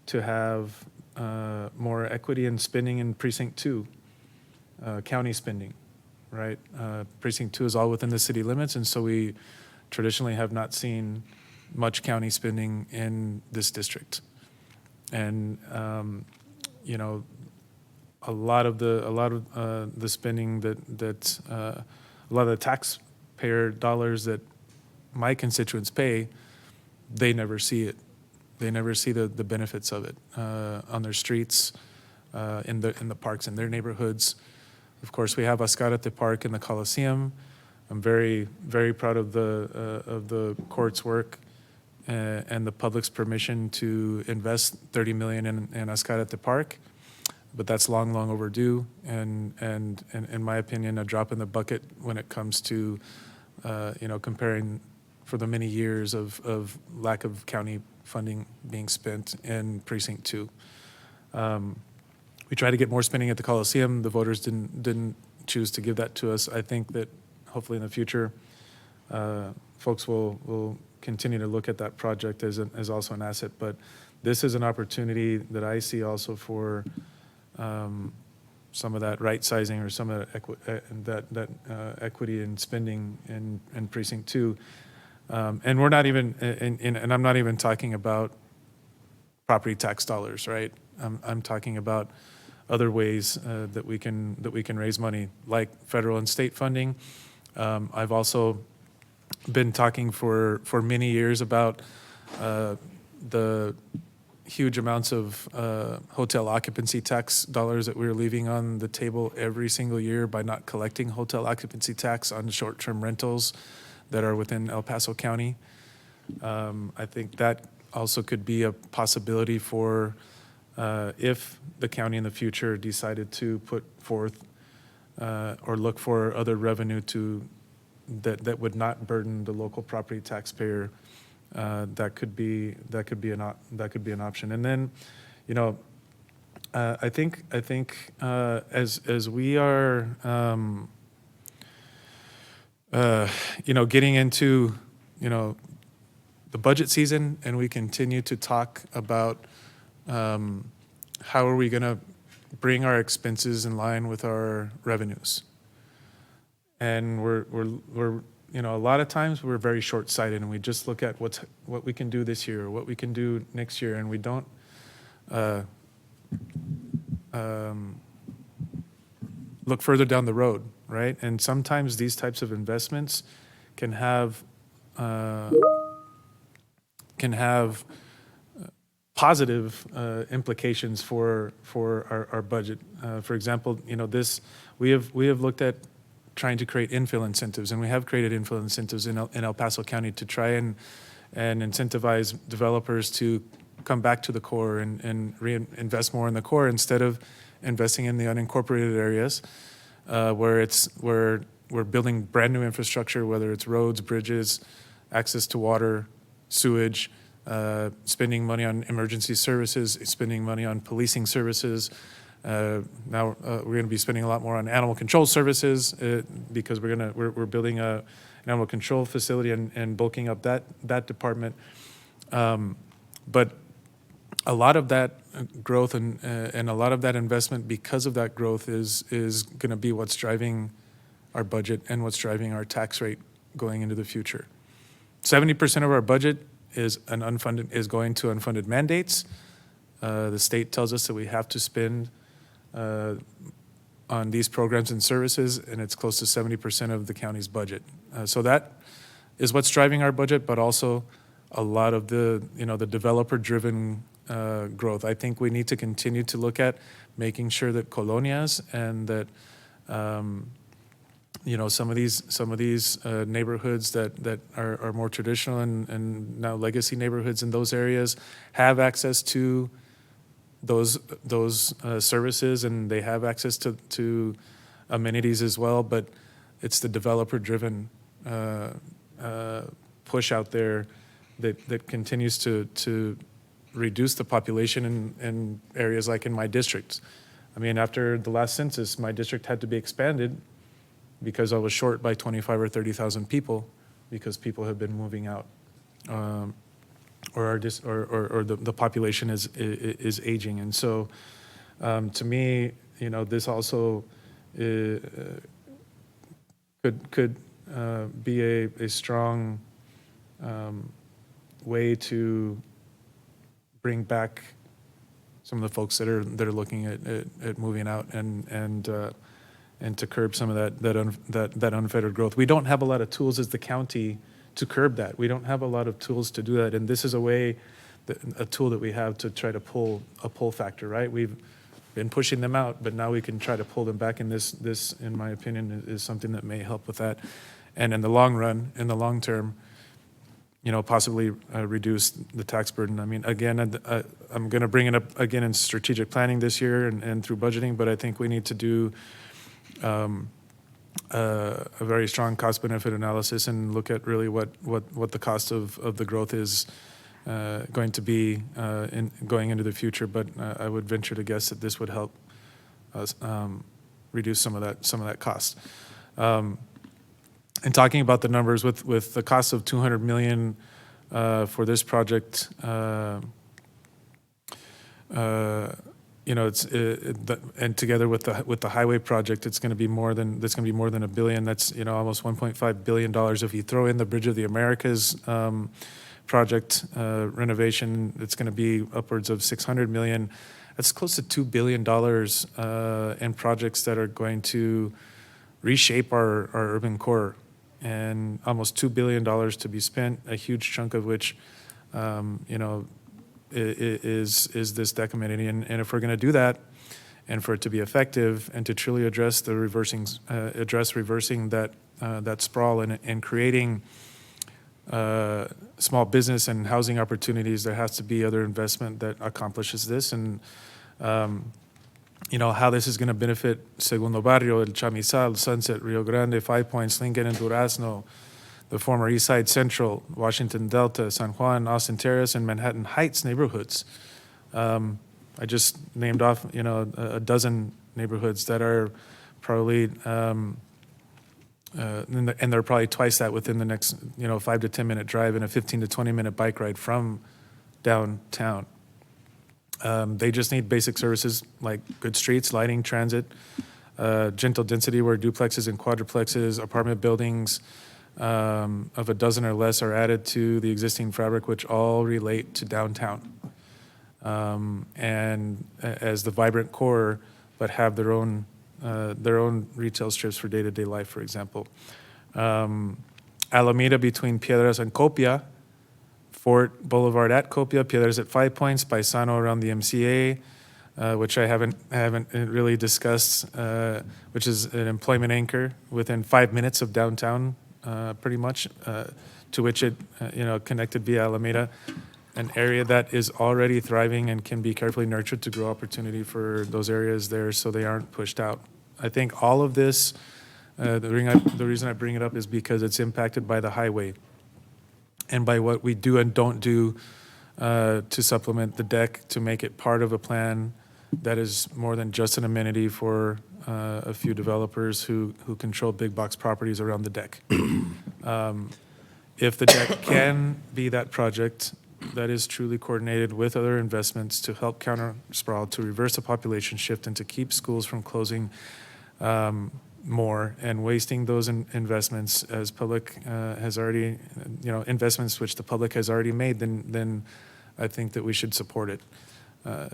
to have more equity in spending in Precinct 2, county spending, right? Precinct 2 is all within the city limits, and so we traditionally have not seen much county spending in this district. And you know, a lot of the spending that a lot of the taxpayer dollars that my constituents pay, they never see it. They never see the benefits of it on their streets, in the parks in their neighborhoods. Of course, we have Ascarate Park in the Coliseum. I'm very proud of the court's work and the public's permission to invest $30 million in Ascarate Park, but that's long overdue, and in my opinion, a drop in the bucket when it comes to you know, comparing for the many years of lack of county funding being spent in Precinct 2. We tried to get more spending at the Coliseum. The voters didn't choose to give that to us. I think that hopefully in the future, folks will continue to look at that project as also an asset. But this is an opportunity that I see also for some of that right sizing, or some of that equity in spending in Precinct 2. And we're not even, and I'm not even talking about property tax dollars, right? I'm talking about other ways that we can raise money, like federal and state funding. I've also been talking for many years about the huge amounts of hotel occupancy tax dollars that we're leaving on the table every single year by not collecting hotel occupancy tax on short-term rentals that are within El Paso County. I think that also could be a possibility for if the county in the future decided to put forth or look for other revenue that would not burden the local property taxpayer. That could be an option. And then, I think as we are getting into the budget season, and we continue to talk about how are we going to bring our expenses in line with our revenues. And we're a lot of times we're very short-sighted, and we just look at what we can do this year or what we can do next year, and we don't look further down the road, right? And sometimes these types of investments can have positive implications for our budget. For example, we have looked at trying to create infill incentives, and we have created infill incentives in El Paso County to try and incentivize developers to come back to the core and reinvest more in the core instead of investing in the unincorporated areas, where we're building brand new infrastructure, whether it's roads, bridges, access to water, sewage, spending money on emergency services, spending money on policing services. Now we're going to be spending a lot more on animal control services because we're building an animal control facility and bulking up that department. But a lot of that growth and a lot of that investment, because of that growth, is going to be what's driving our budget and what's driving our tax rate going into the future. 70% of our budget is going to unfunded mandates. The state tells us that we have to spend on these programs and services, and it's close to 70% of the county's budget. So that is what's driving our budget, but also a lot of the developer-driven growth. I think we need to continue to look at making sure that colonias and that some of these neighborhoods that are more traditional and now legacy neighborhoods in those areas have access to those services, and they have access to amenities as well. But it's the developer-driven push out there that continues to reduce the population in areas like in my district. I mean, after the last census, my district had to be expanded because I was short by 25 or 30,000 people because people have been moving out, or the population is aging. And so, to me, this also could be a strong way to bring back some of the folks that are looking at moving out and to curb some of that unfettered growth. We don't have a lot of tools as the county to curb that. We don't have a lot of tools to do that, and this is a tool that we have to try to pull a pull factor, right? We've been pushing them out, but now we can try to pull them back, and this, in my opinion, is something that may help with that. And in the long run, in the long term, possibly reduce the tax burden. I mean, again, I'm going to bring it up again in strategic planning this year and through budgeting, but I think we need to do a very strong cost-benefit analysis and look at really what the cost of the growth is going to be going into the future. But I would venture to guess that this would help us reduce some of that cost. And talking about the numbers, with the cost of $200 million for this project, and together with the highway project, it's going to be more than $1 billion. That's almost $1.5 billion. If you throw in the Bridge of the Americas project renovation, it's going to be upwards of $600 million. That's close to $2 billion in projects that are going to reshape our urban core, and almost $2 billion to be spent, a huge chunk of which, is this deck amenity. And if we're going to do that, and for it to be effective, and to truly address reversing that that sprawl and creating small business and housing opportunities, there has to be other investment that accomplishes this. And, how this is going to benefit Segundo Barrio, El Chamizal, Sunset, Rio Grande, Five Points, Lincoln, and Durazno, the former East Side Central, Washington Delta, San Juan, Austin Terrace, and Manhattan Heights neighborhoods. I just named off, a dozen neighborhoods that are probably, and they're probably twice that within the next, 5 to 10 minute drive and a 15 to 20 minute bike ride from downtown. They just need basic services like good streets, lighting, transit, gentle density where duplexes and quadruplexes, apartment buildings of a dozen or less are added to the existing fabric, which all relate to downtown. And as the vibrant core, but have their own retail strips for day-to-day life, for example. Alameda between Piedras and Copia, Fort Boulevard at Copia, Piedras at 5 Points, Paisano around the MCA, which I haven't really discussed, which is an employment anchor within 5 minutes of downtown, pretty much, to which it connected via Alameda, an area that is already thriving and can be carefully nurtured to grow opportunity for those areas there so they aren't pushed out. I think all of this, the reason I bring it up is because it's impacted by the highway and by what we do and don't do to supplement the deck to make it part of a plan that is more than just an amenity for a few developers who control big box properties around the deck. If the deck can be that project that is truly coordinated with other investments to help counter sprawl, to reverse the population shift, and to keep schools from closing more and wasting those investments as public has already, investments which the public has already made, then I think that we should support it.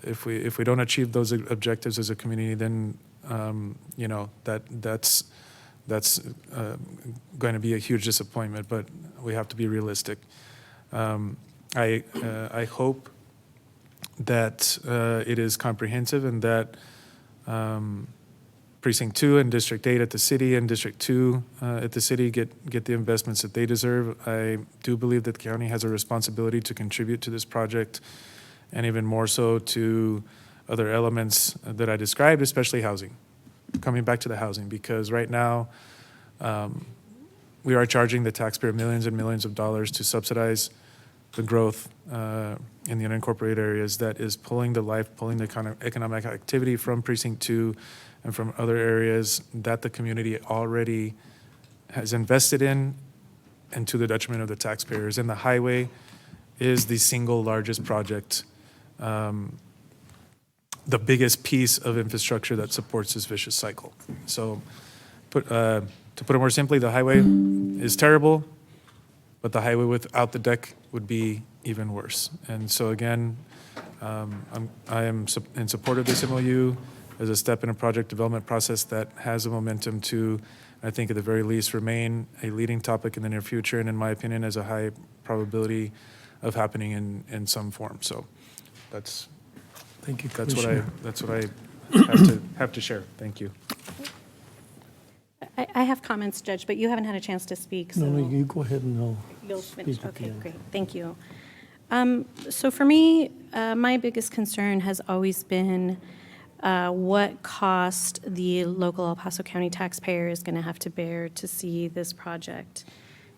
If we don't achieve those objectives as a community, then that's going to be a huge disappointment. But we have to be realistic. I hope that it is comprehensive and that Precinct 2 and District 8 at the city and District 2 at the city get the investments that they deserve. I do believe that the county has a responsibility to contribute to this project, and even more so to other elements that I described, especially housing. Coming back to the housing, because right now we are charging the taxpayer millions and millions of dollars to subsidize the growth in the unincorporated areas that is pulling the kind of economic activity from Precinct 2 and from other areas that the community already has invested in, and to the detriment of the taxpayers. And the highway is the single largest project, the biggest piece of infrastructure that supports this vicious cycle. So to put it more simply, the highway is terrible, but the highway without the deck would be even worse. And so again, I am in support of this MOU as a step in a project development process that has a momentum to, I think at the very least, remain a leading topic in the near future, and in my opinion, has a high probability of happening in some form. So that's Thank you, what Commissioner. I have to share. Thank you. I have comments, Judge, but you haven't had a chance to speak, so. No, you go ahead and You'll finish, speak at the okay, end. great, thank you. So for me, my biggest concern has always been what cost the local El Paso County taxpayer is going to have to bear to see this project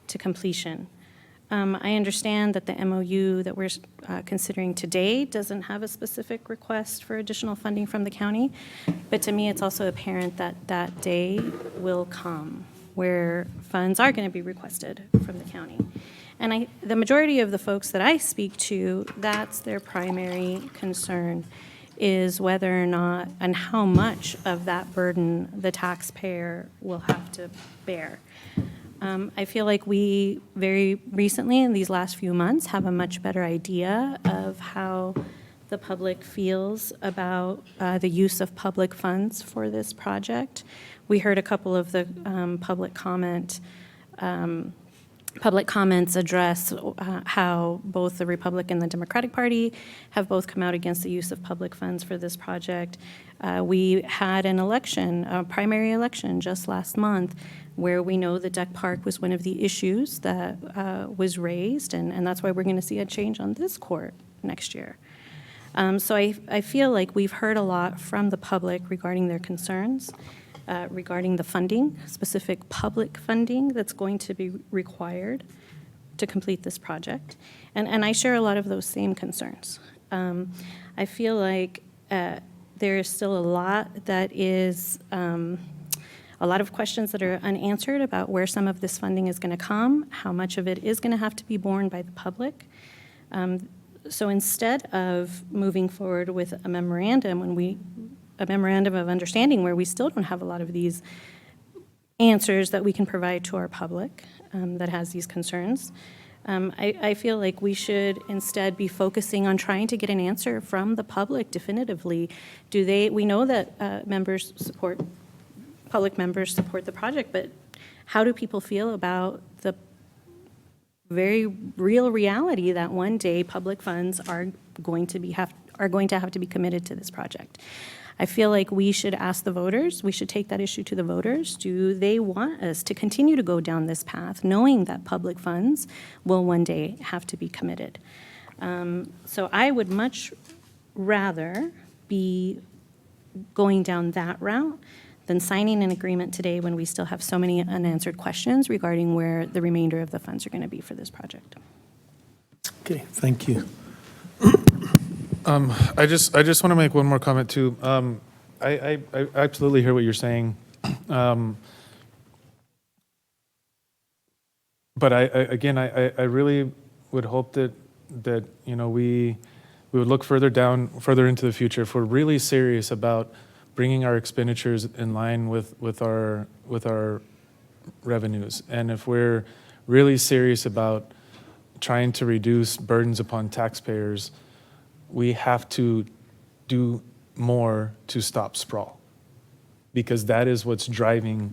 to completion. I understand that the MOU that we're considering today doesn't have a specific request for additional funding from the county, but to me, it's also apparent that that day will come where funds are going to be requested from the county. And the majority of the folks that I speak to, that's their primary concern, is whether or not and how much of that burden the taxpayer will have to bear. I feel like we very recently, in these last few months, have a much better idea of how the public feels about the use of public funds for this project. We heard a couple of the public comment public comments address how both the Republican and the Democratic Party have both come out against the use of public funds for this project. We had an election, a primary election just last month, where we know the deck park was one of the issues that was raised, and that's why we're going to see a change on this court next year. So I feel like we've heard a lot from the public regarding their concerns, regarding the funding, specific public funding that's going to be required to complete this project. And I share a lot of those same concerns. I feel like there is still a lot that is, a lot of questions that are unanswered about where some of this funding is going to come, how much of it is going to have to be borne by the public. So instead of moving forward with a memorandum a memorandum of understanding where we still don't have a lot of these answers that we can provide to our public that has these concerns, I feel like we should instead be focusing on trying to get an answer from the public definitively. We know that public members support the project, but how do people feel about the very real reality that one day public funds are going to have to be committed to this project? I feel like we should ask the voters, we should take that issue to the voters. Do they want us to continue to go down this path, knowing that public funds will one day have to be committed? So I would much rather be going down that route than signing an agreement today when we still have so many unanswered questions regarding where the remainder of the funds are going to be for this project. Okay, thank you. I just want to make one more comment too. I absolutely hear what you're saying. But I really would hope that we would look further into the future if we're really serious about bringing our expenditures in line with our revenues, and if we're really serious about trying to reduce burdens upon taxpayers, we have to do more to stop sprawl, because that is what's driving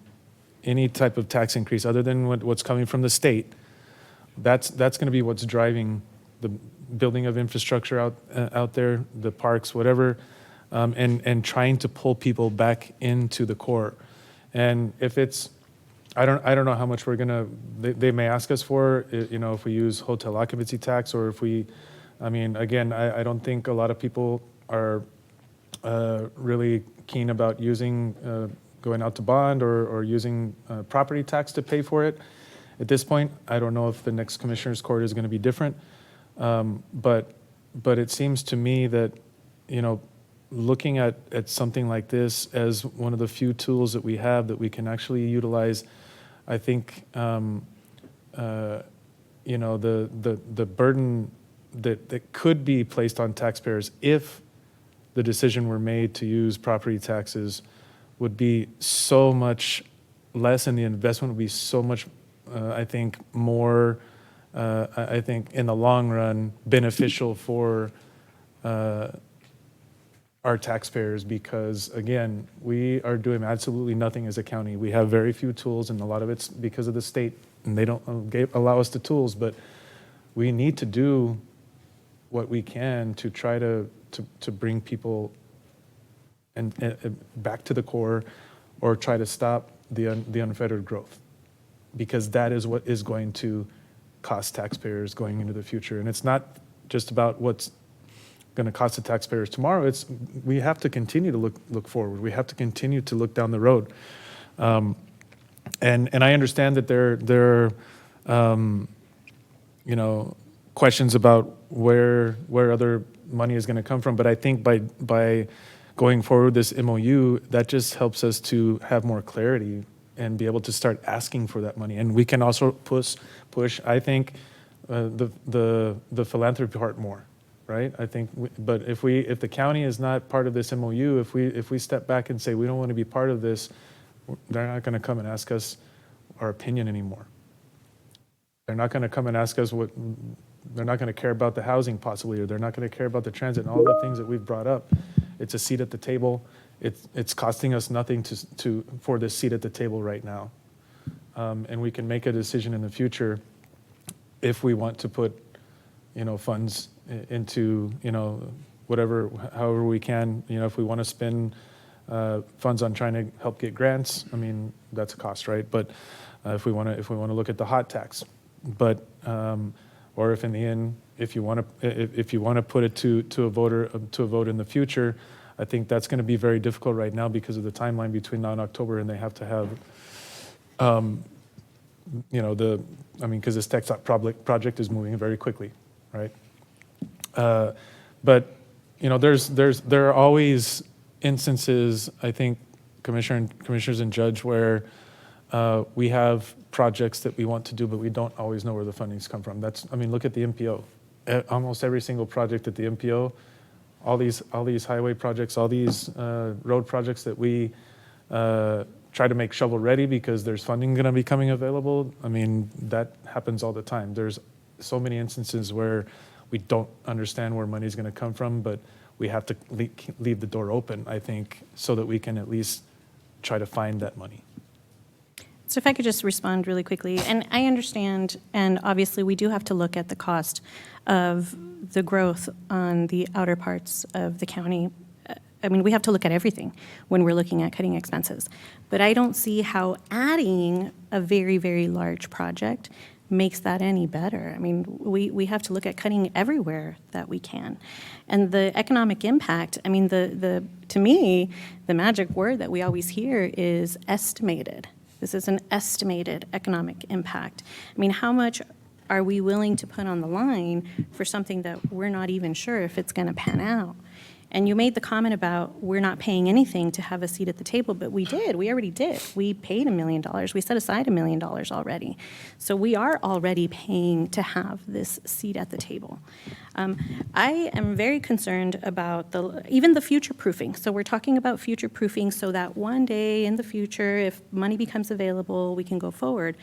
any type of tax increase other than what's coming from the state. That's going to be what's driving the building of infrastructure out there, the parks, whatever, and trying to pull people back into the core. And if it's, I don't know how much we're gonna, they may ask us for, if we use hotel occupancy tax, or if we, again, I don't think a lot of people are really keen about using, going out to bond or using property tax to pay for it. At this point, I don't know if the next commissioner's court is gonna be different. But it seems to me that, looking at something like this as one of the few tools that we have that we can actually utilize, I think, the burden that could be placed on taxpayers if the decision were made to use property taxes would be so much less, and the investment would be so much, I think, more, I think in the long run, beneficial for our taxpayers, because again, we are doing absolutely nothing as a county. We have very few tools, and a lot of it's because of the state, and they don't allow us the tools, but we need to do what we can to try to bring people and back to the core, or try to stop the unfettered growth, because that is what is going to cost taxpayers going into the future. And it's not just about what's going to cost the taxpayers tomorrow. We have to continue to look forward. We have to continue to look down the road. And I understand that there are questions about where other money is going to come from. But I think by going forward with this MOU, that just helps us to have more clarity and be able to start asking for that money. And we can also push, I think, the philanthropy part more, right? I think, but if the county is not part of this MOU, if we step back and say we don't want to be part of this, they're not going to come and ask us our opinion anymore. They're not going to come and ask us they're not going to care about the housing possibly, or they're not going to care about the transit and all the things that we've brought up. It's a seat at the table. It's costing us nothing for this seat at the table right now. And we can make a decision in the future if we want to put, funds into, whatever, however we can, if we want to spend funds on trying to help get grants, I mean, that's a cost, right? But if we want to look at the hot tax, but or if in the end, if you want to put it to a vote in the future, I think that's going to be very difficult right now because of the timeline between now and October, and they have to have, because this tech project is moving very quickly, right? But there are always instances, I think, commissioners and judge, where we have projects that we want to do, but we don't always know where the fundings come from. Look at the MPO. Almost every single project at the MPO, all these highway projects, all these road projects that we try to make shovel ready because there's funding going to be coming available. I mean, that happens all the time. There's so many instances where we don't understand where money's going to come from, but we have to leave the door open, I think, so that we can at least try to find that money. So if I could just respond really quickly, and I understand, and obviously we do have to look at the cost of the growth on the outer parts of the county. I mean, we have to look at everything when we're looking at cutting expenses. But I don't see how adding a very, very large project makes that any better. I mean, we have to look at cutting everywhere that we can. And the economic impact, I mean, to me, the magic word that we always hear is estimated. This is an estimated economic impact. I mean, how much are we willing to put on the line for something that we're not even sure if it's going to pan out? And you made the comment about we're not paying anything to have a seat at the table, but we did. We already did. We paid $1 million. We set aside $1 million already. So we are already paying to have this seat at the table. I am very concerned about even the future proofing. So we're talking about future proofing so that one day in the future, if money becomes available, we can go forward.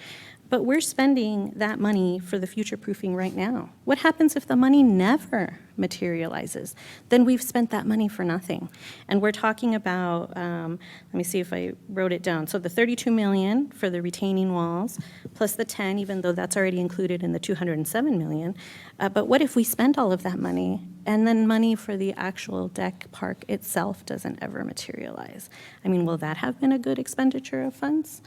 But we're spending that money for the future proofing right now. What happens if the money never materializes? Then we've spent that money for nothing. And we're talking about, let me see if I wrote it down. So the $32 million for the retaining walls, plus the 10, even though that's already included in the $207 million. But what if we spend all of that money and then money for the actual deck park itself doesn't ever materialize? I mean, will that have been a good expenditure of funds?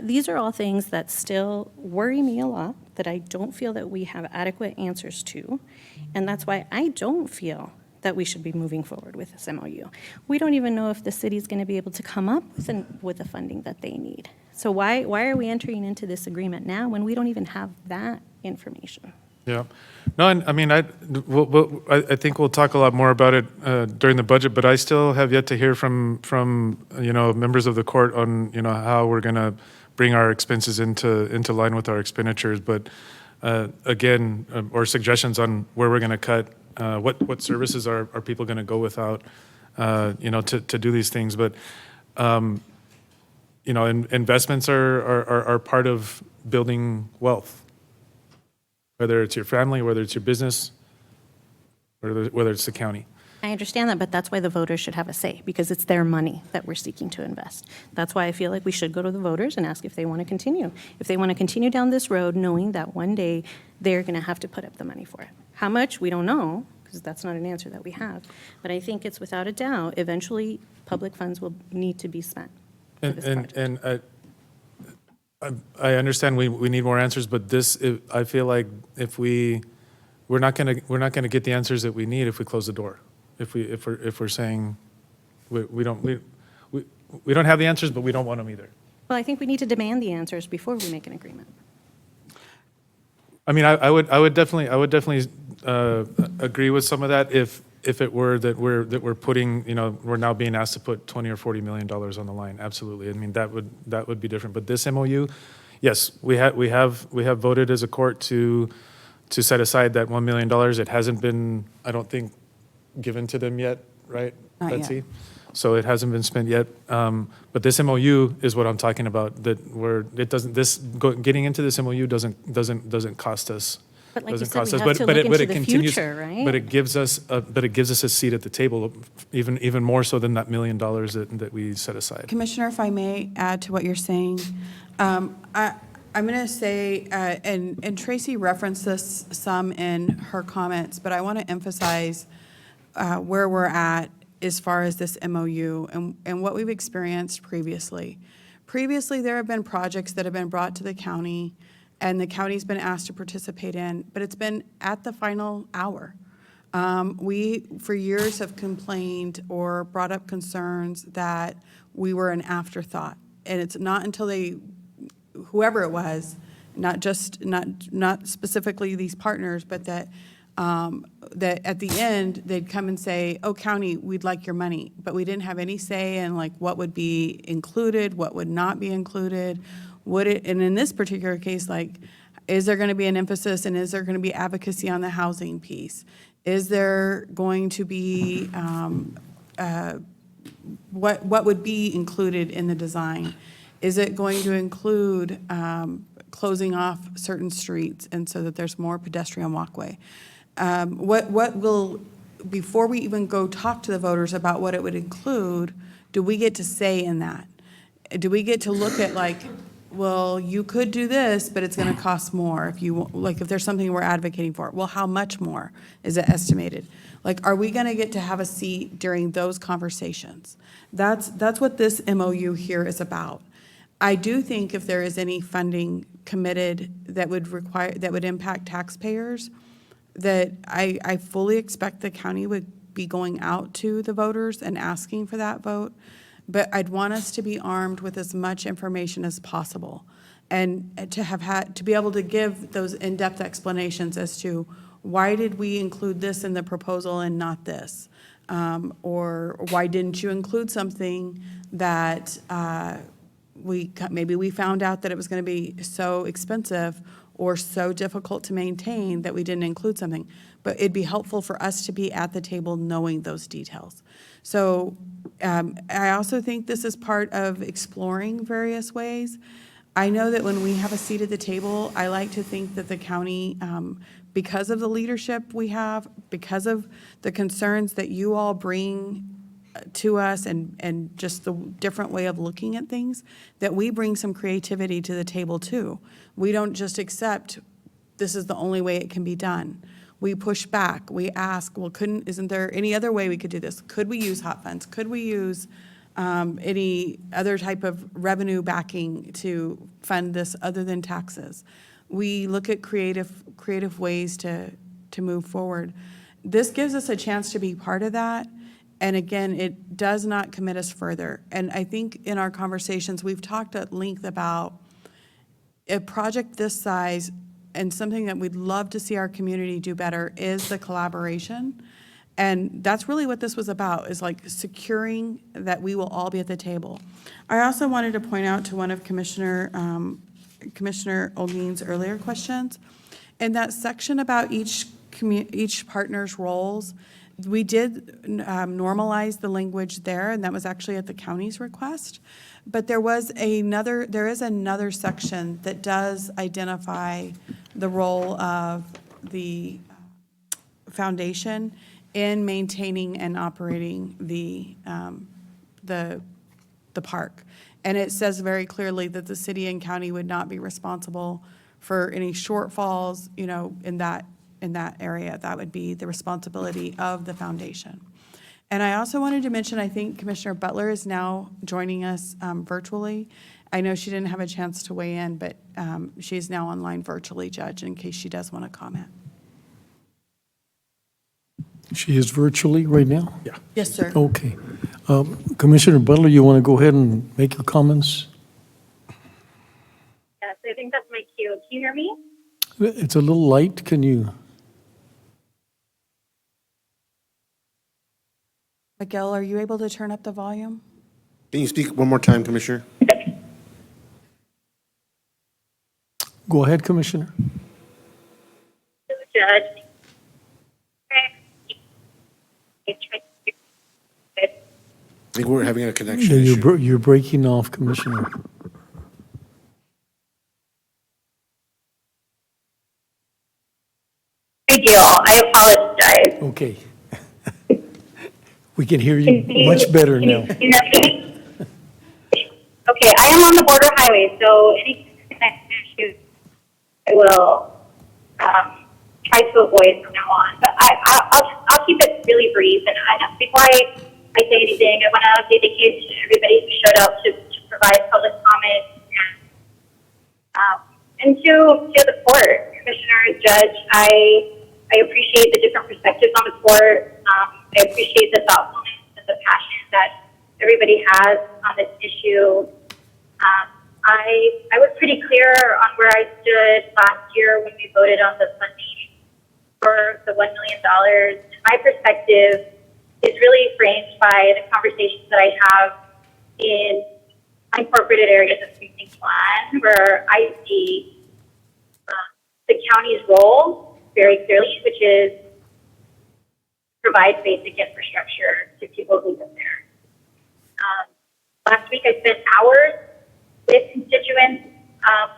These are all things that still worry me a lot, that I don't feel that we have adequate answers to, and that's why I don't feel that we should be moving forward with this MOU. We don't even know if the city's going to be able to come up with the funding that they need. So why are we entering into this agreement now when we don't even have that information? Yeah. No, and I mean, I think we'll talk a lot more about it during the budget, but I still have yet to hear from members of the court on, how we're going to bring our expenses into line with our expenditures. But again, or suggestions on where we're going to cut, what services are people going to go without, to do these things. But, investments are part of building wealth. Whether it's your family, whether it's your business, whether it's the county. I understand that, but that's why the voters should have a say, because it's their money that we're seeking to invest. That's why I feel like we should go to the voters and ask if they want to continue. If they want to continue down this road, knowing that one day they're going to have to put up the money for it. How much, we don't know, because that's not an answer that we have. But I think it's without a doubt, eventually public funds will need to be spent for this project. And I understand we need more answers, but I feel like if we're not gonna get the answers that we need if we close the door. If we're saying we don't have the answers, but we don't want them either. Well, I think we need to demand the answers before we make an agreement. I mean, I would definitely agree with some of that if it were that we're putting, we're now being asked to put $20 or $40 million on the line. Absolutely. I mean, that would be different. But this MOU, yes, we have voted as a court to set aside that $1 million. It hasn't been, I don't think, given to them yet, right, Not Betsy? yet. So it hasn't been spent yet. But this MOU is what I'm talking about. Getting into this MOU doesn't cost us. But like you Doesn't said, cost we us, have to but look it into the continues. future, right? But it gives us a seat at the table, even more so than that $1 million that we set aside. Commissioner, if I may add to what you're saying, I'm going to say, and Tracy referenced this some in her comments, but I want to emphasize where we're at as far as this MOU and what we've experienced previously. Previously, there have been projects that have been brought to the county, and the county's been asked to participate in, but it's been at the final hour. We, for years, have complained or brought up concerns that we were an afterthought. And it's not until whoever it was, not specifically these partners, but that at the end, they'd come and say, oh, county, we'd like your money. But we didn't have any say in like what would be included, what would not be included. And in this particular case, like, is there going to be an emphasis and is there going to be advocacy on the housing piece? Is there going to be, what would be included in the design? Is it going to include closing off certain streets and so that there's more pedestrian walkway? Before we even go talk to the voters about what it would include, do we get to say in that? Do we get to look at like, well, you could do this, but it's going to cost more if there's something we're advocating for. Well, how much more is it estimated? Like, are we going to get to have a seat during those conversations? That's what this MOU here is about. I do think if there is any funding committed that would impact taxpayers, that I fully expect the county would be going out to the voters and asking for that vote. But I'd want us to be armed with as much information as possible and to be able to give those in-depth explanations as to why did we include this in the proposal and not this? Or why didn't you include something that maybe we found out that it was going to be so expensive or so difficult to maintain that we didn't include something. But it'd be helpful for us to be at the table knowing those details. So I also think this is part of exploring various ways. I know that when we have a seat at the table, I like to think that the county, because of the leadership we have, because of the concerns that you all bring to us and just the different way of looking at things, that we bring some creativity to the table too. We don't just accept this is the only way it can be done. We push back. We ask, well, isn't there any other way we could do this? Could we use hot funds? Could we use any other type of revenue backing to fund this other than taxes? We look at creative ways to move forward. This gives us a chance to be part of that. And again, it does not commit us further. And I think in our conversations, we've talked at length about a project this size, and something that we'd love to see our community do better is the collaboration. And that's really what this was about, is like securing that we will all be at the table. I also wanted to point out to one of Commissioner Olguin's earlier questions, in that section about each partner's roles, we did normalize the language there, and that was actually at the county's request. But there is another section that does identify the role of the foundation in maintaining and operating the park. And it says very clearly that the city and county would not be responsible for any shortfalls, in that area. That would be the responsibility of the foundation. And I also wanted to mention, I think Commissioner Butler is now joining us virtually. I know she didn't have a chance to weigh in, but she's now online virtually, Judge, in case she does want to comment. She is virtually right now? Yeah. Yes, sir. Okay. Commissioner Butler, you want to go ahead and make your comments? Yes, I think that's my cue. Can you hear me? It's a little light. Can you? Miguel, are you able to turn up the volume? Can you speak one more time, Commissioner? Go ahead, Commissioner. Judge. I think we're having a connection Yeah, issue. you're breaking off, Commissioner. Big deal. I apologize. Okay. We can hear you much better now. Can you hear me? Okay, I am on the border highway, so any connection issues I will try to avoid from now on. But I'll keep it really brief. And before I say anything, I want to say thank you to everybody who showed up to provide public comment and to the court, commissioner, judge. I appreciate the different perspectives on the court. I appreciate the thoughtfulness and the passion that everybody has on this issue. I was pretty clear on where I stood last year when we voted on the funding for the $1 million. My perspective is really framed by the conversations that I have in unincorporated areas of Precinct 1, where I see the county's role very clearly, which is provide basic infrastructure to people who live there. Last week I spent hours with constituents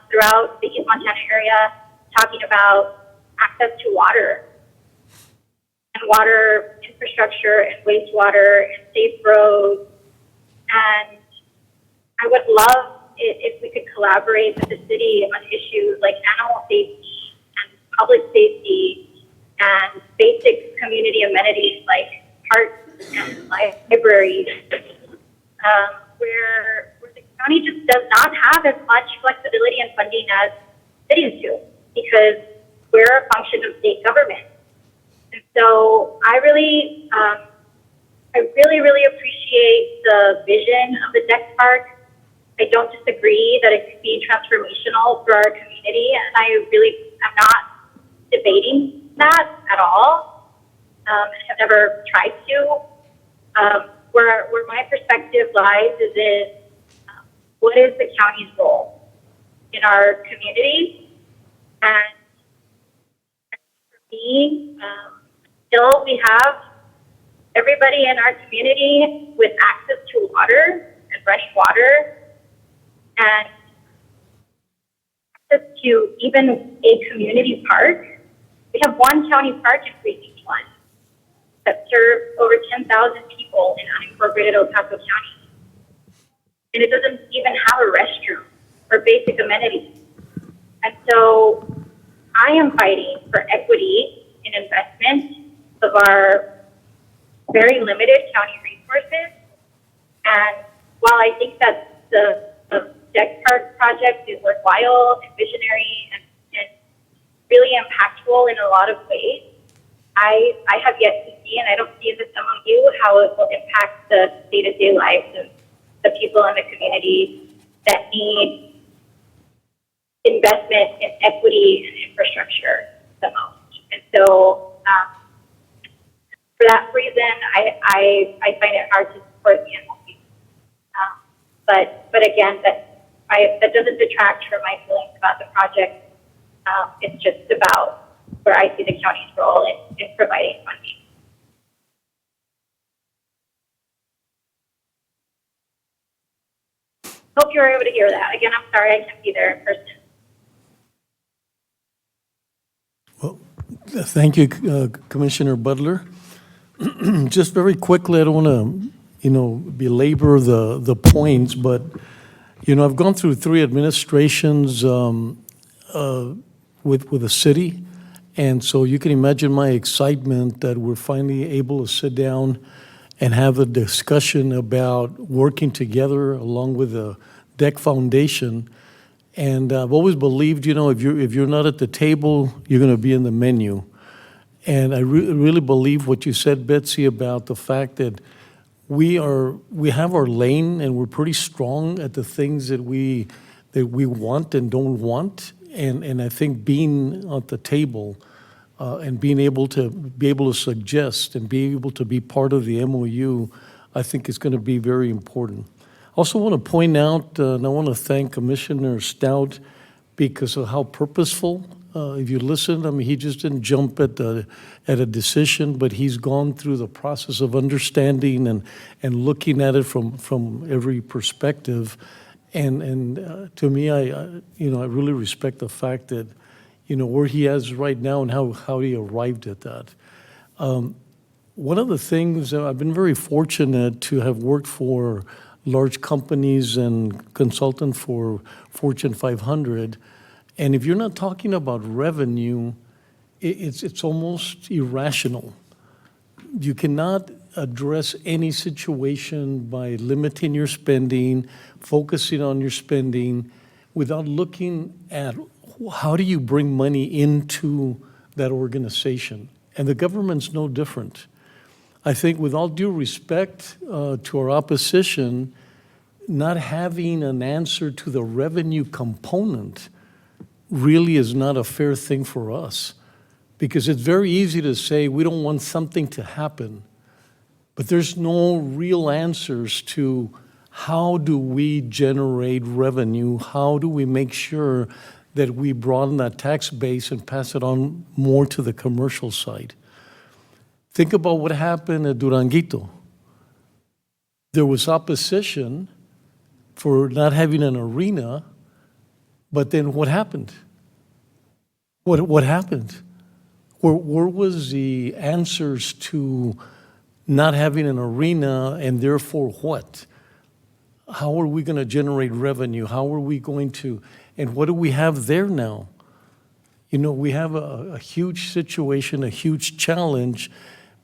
throughout the East Montana area talking about access to water and water infrastructure and wastewater and safe roads. And I would love it if we could collaborate with the city on issues like animal safety and public safety and basic community amenities like parks and libraries, where the county just does not have as much flexibility and funding as cities do, because we're a function of state government. And so I really appreciate the vision of the deck park. I don't disagree that it could be transformational for our community, and I really am not debating that at all. I have never tried to. Where my perspective lies is in what is the county's role in our community. And for me, still we have everybody in our community with access to water and fresh water and access to even a community park. We have one county park in Precinct 1 that serves over 10,000 people in unincorporated El Paso County. And it doesn't even have a restroom or basic amenities. And so I am fighting for equity in investment of our very limited county resources. And while I think that the Deck Park project is worthwhile and visionary and really impactful in a lot of ways, I have yet to see, and I don't see in this MOU how it will impact the day-to-day lives of the people in the community that need investment in equity and infrastructure the most. And so for that reason, I find it hard to support the MOU. But again, that doesn't detract from my feelings about the project. It's just about where I see the county's role in providing funding. Hope you were able to hear that. Again, I'm sorry I can't be there in person. Well, thank you, Commissioner Butler. Just very quickly, I don't want to, belabor the points, but, I've gone through 3 administrations with the city, and so you can imagine my excitement that we're finally able to sit down and have a discussion about working together along with the Deck Foundation. And I've always believed, if you're not at the table, you're going to be in the menu. And I really believe what you said, Betsy, about the fact that we have our lane and we're pretty strong at the things that we want and don't want. And I think being at the table and being able to suggest and be able to be part of the MOU, I think is going to be very important. I also want to point out, and I want to thank Commissioner Stout because of how purposeful. If you listen, I mean, he just didn't jump at a decision, but he's gone through the process of understanding and looking at it from every perspective. And to me, I really respect the fact that, where he is right now and how he arrived at that. One of the things, I've been very fortunate to have worked for large companies and consultant for Fortune 500. And if you're not talking about revenue, it's almost irrational. You cannot address any situation by limiting your spending, focusing on your spending, without looking at how do you bring money into that organization. And the government's no different. I think with all due respect to our opposition, not having an answer to the revenue component really is not a fair thing for us. Because it's very easy to say we don't want something to happen, but there's no real answers to how do we generate revenue? How do we make sure that we broaden that tax base and pass it on more to the commercial side? Think about what happened at Duranguito. There was opposition for not having an arena, but then what happened? What happened? Where was the answers to not having an arena, and therefore what? How are we going to generate revenue? How are we going to, and what do we have there now? You know, we have a huge situation, a huge challenge,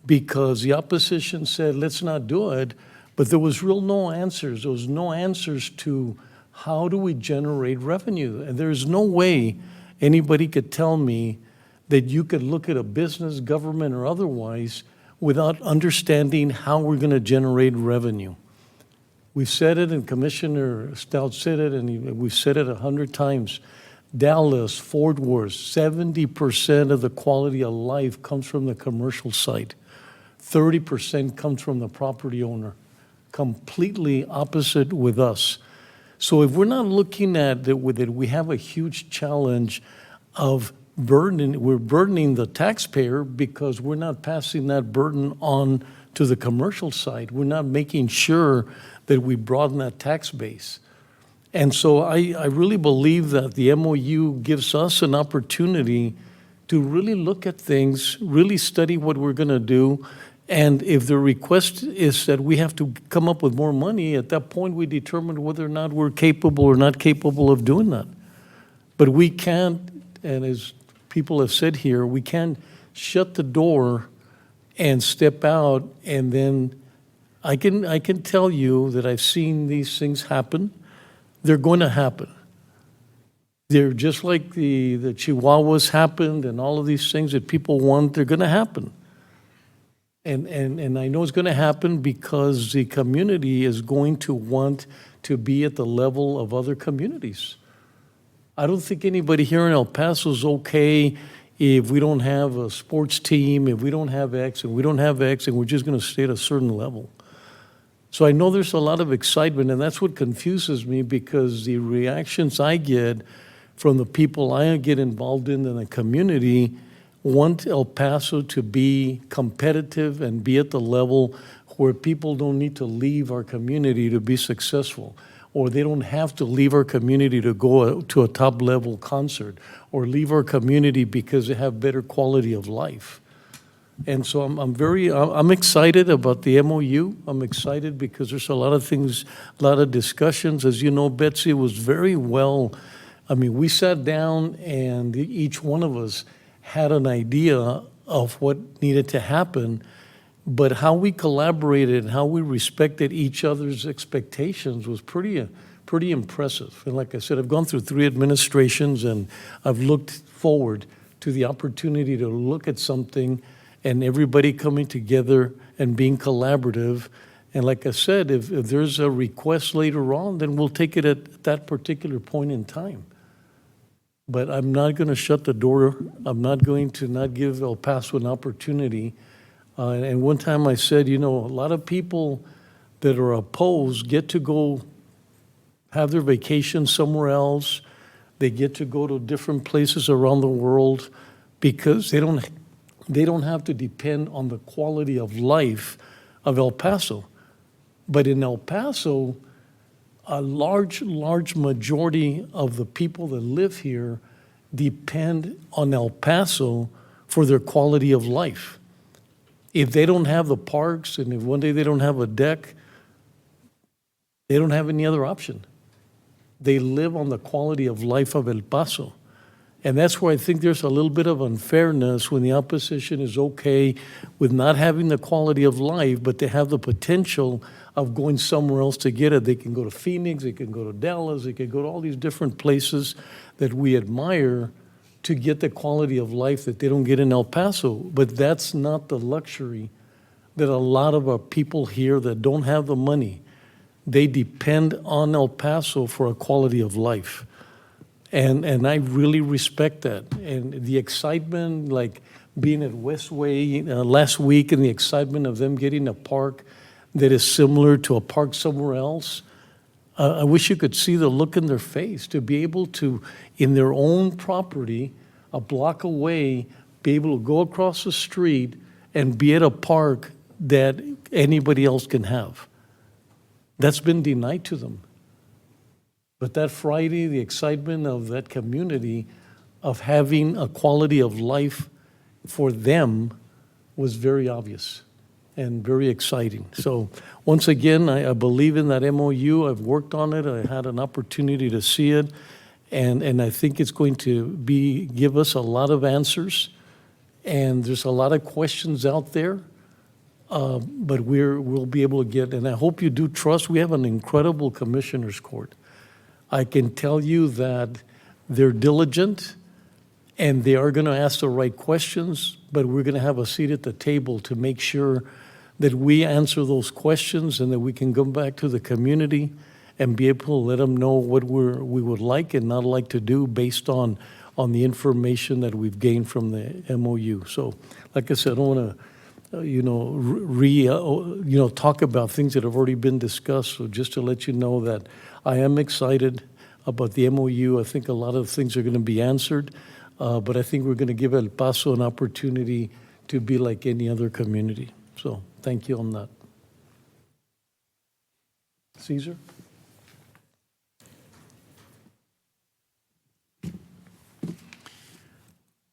because the opposition said, let's not do it, but there was no answers. There was no answers to how do we generate revenue? And there's no way anybody could tell me that you could look at a business, government, or otherwise without understanding how we're going to generate revenue. We've said it, and Commissioner Stout said it, and we've said it 100 times. Dallas, Fort Worth, 70% of the quality of life comes from the commercial side. 30% comes from the property owner. Completely opposite with us. So if we're not looking at that, we have a huge challenge of we're burdening the taxpayer because we're not passing that burden on to the commercial side. We're not making sure that we broaden that tax base. And so I really believe that the MOU gives us an opportunity to really look at things, really study what we're going to do. And if the request is that we have to come up with more money, at that point we determine whether or not we're capable or not capable of doing that. But we can't, and as people have said here, we can't shut the door and step out, and then I can tell you that I've seen these things happen. They're going to happen. They're just like the Chihuahuas happened and all of these things that people want, they're going to happen. And I know it's going to happen because the community is going to want to be at the level of other communities. I don't think anybody here in El Paso is okay if we don't have a sports team, if we don't have X, and we don't have X, and we're just going to stay at a certain level. So I know there's a lot of excitement, and that's what confuses me, because the reactions I get from the people I get involved in the community want El Paso to be competitive and be at the level where people don't need to leave our community to be successful, or they don't have to leave our community to go to a top-level concert, or leave our community because they have better quality of life. And so I'm excited about the MOU. I'm excited because there's a lot of things, a lot of discussions. As you know, Betsy, was very well, I mean, we sat down and each one of us had an idea of what needed to happen, but how we collaborated and how we respected each other's expectations was pretty impressive. And like I said, I've gone through 3 administrations, and I've looked forward to the opportunity to look at something and everybody coming together and being collaborative. And like I said, if there's a request later on, then we'll take it at that particular point in time. But I'm not going to shut the door. I'm not going to not give El Paso an opportunity. And one time I said, you know, a lot of people that are opposed get to go have their vacation somewhere else. They get to go to different places around the world because they don't have to depend on the quality of life of El Paso. But in El Paso, a large majority of the people that live here depend on El Paso for their quality of life. If they don't have the parks, and if one day they don't have a deck, they don't have any other option. They live on the quality of life of El Paso. And that's where I think there's a little bit of unfairness when the opposition is okay with not having the quality of life, but they have the potential of going somewhere else to get it. They can go to Phoenix, they can go to Dallas, they can go to all these different places that we admire to get the quality of life that they don't get in El Paso. But that's not the luxury that a lot of our people here that don't have the money, they depend on El Paso for a quality of life. And I really respect that. And the excitement, like being at Westway last week, and the excitement of them getting a park that is similar to a park somewhere else, I wish you could see the look in their face to be able to, in their own property, a block away, be able to go across the street and be at a park that anybody else can have. That's been denied to them. But that Friday, the excitement of that community of having a quality of life for them was very obvious and very exciting. So once again, I believe in that MOU. I've worked on it. I had an opportunity to see it. And I think it's going to give us a lot of answers. And there's a lot of questions out there. But we'll be able to get, and I hope you do trust, we have an incredible commissioners court. I can tell you that they're diligent and they are going to ask the right questions, but we're going to have a seat at the table to make sure that we answer those questions and that we can go back to the community and be able to let them know what we would like and not like to do based on the information that we've gained from the MOU. So, like I said, I don't want to talk about things that have already been discussed. So just to let you know that I am excited about the MOU. I think a lot of things are going to be answered, but I think we're going to give El Paso an opportunity to be like any other community. So thank you on that. Caesar?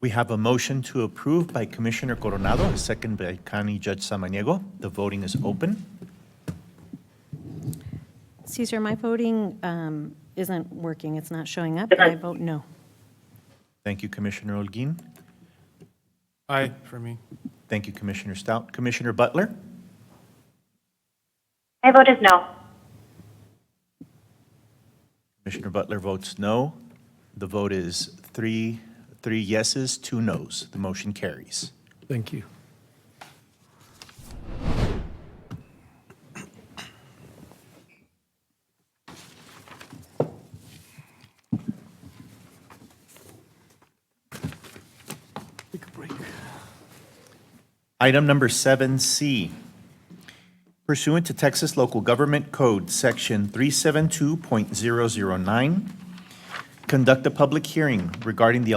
We have a motion to approve by Commissioner Coronado, a second by County Judge Samaniego. The voting is open. Caesar, my voting isn't working. It's not showing up. I vote no. Thank you, Commissioner Holguin. Aye, for me. Thank you, Commissioner Stout. Commissioner Butler? My vote is no. Commissioner Butler votes no. The vote is three yeses, 2 noes. The motion carries. Thank you. Take a break. Item number 7C. Pursuant to Texas Local Government Code, Section 372.009, conduct a public hearing regarding the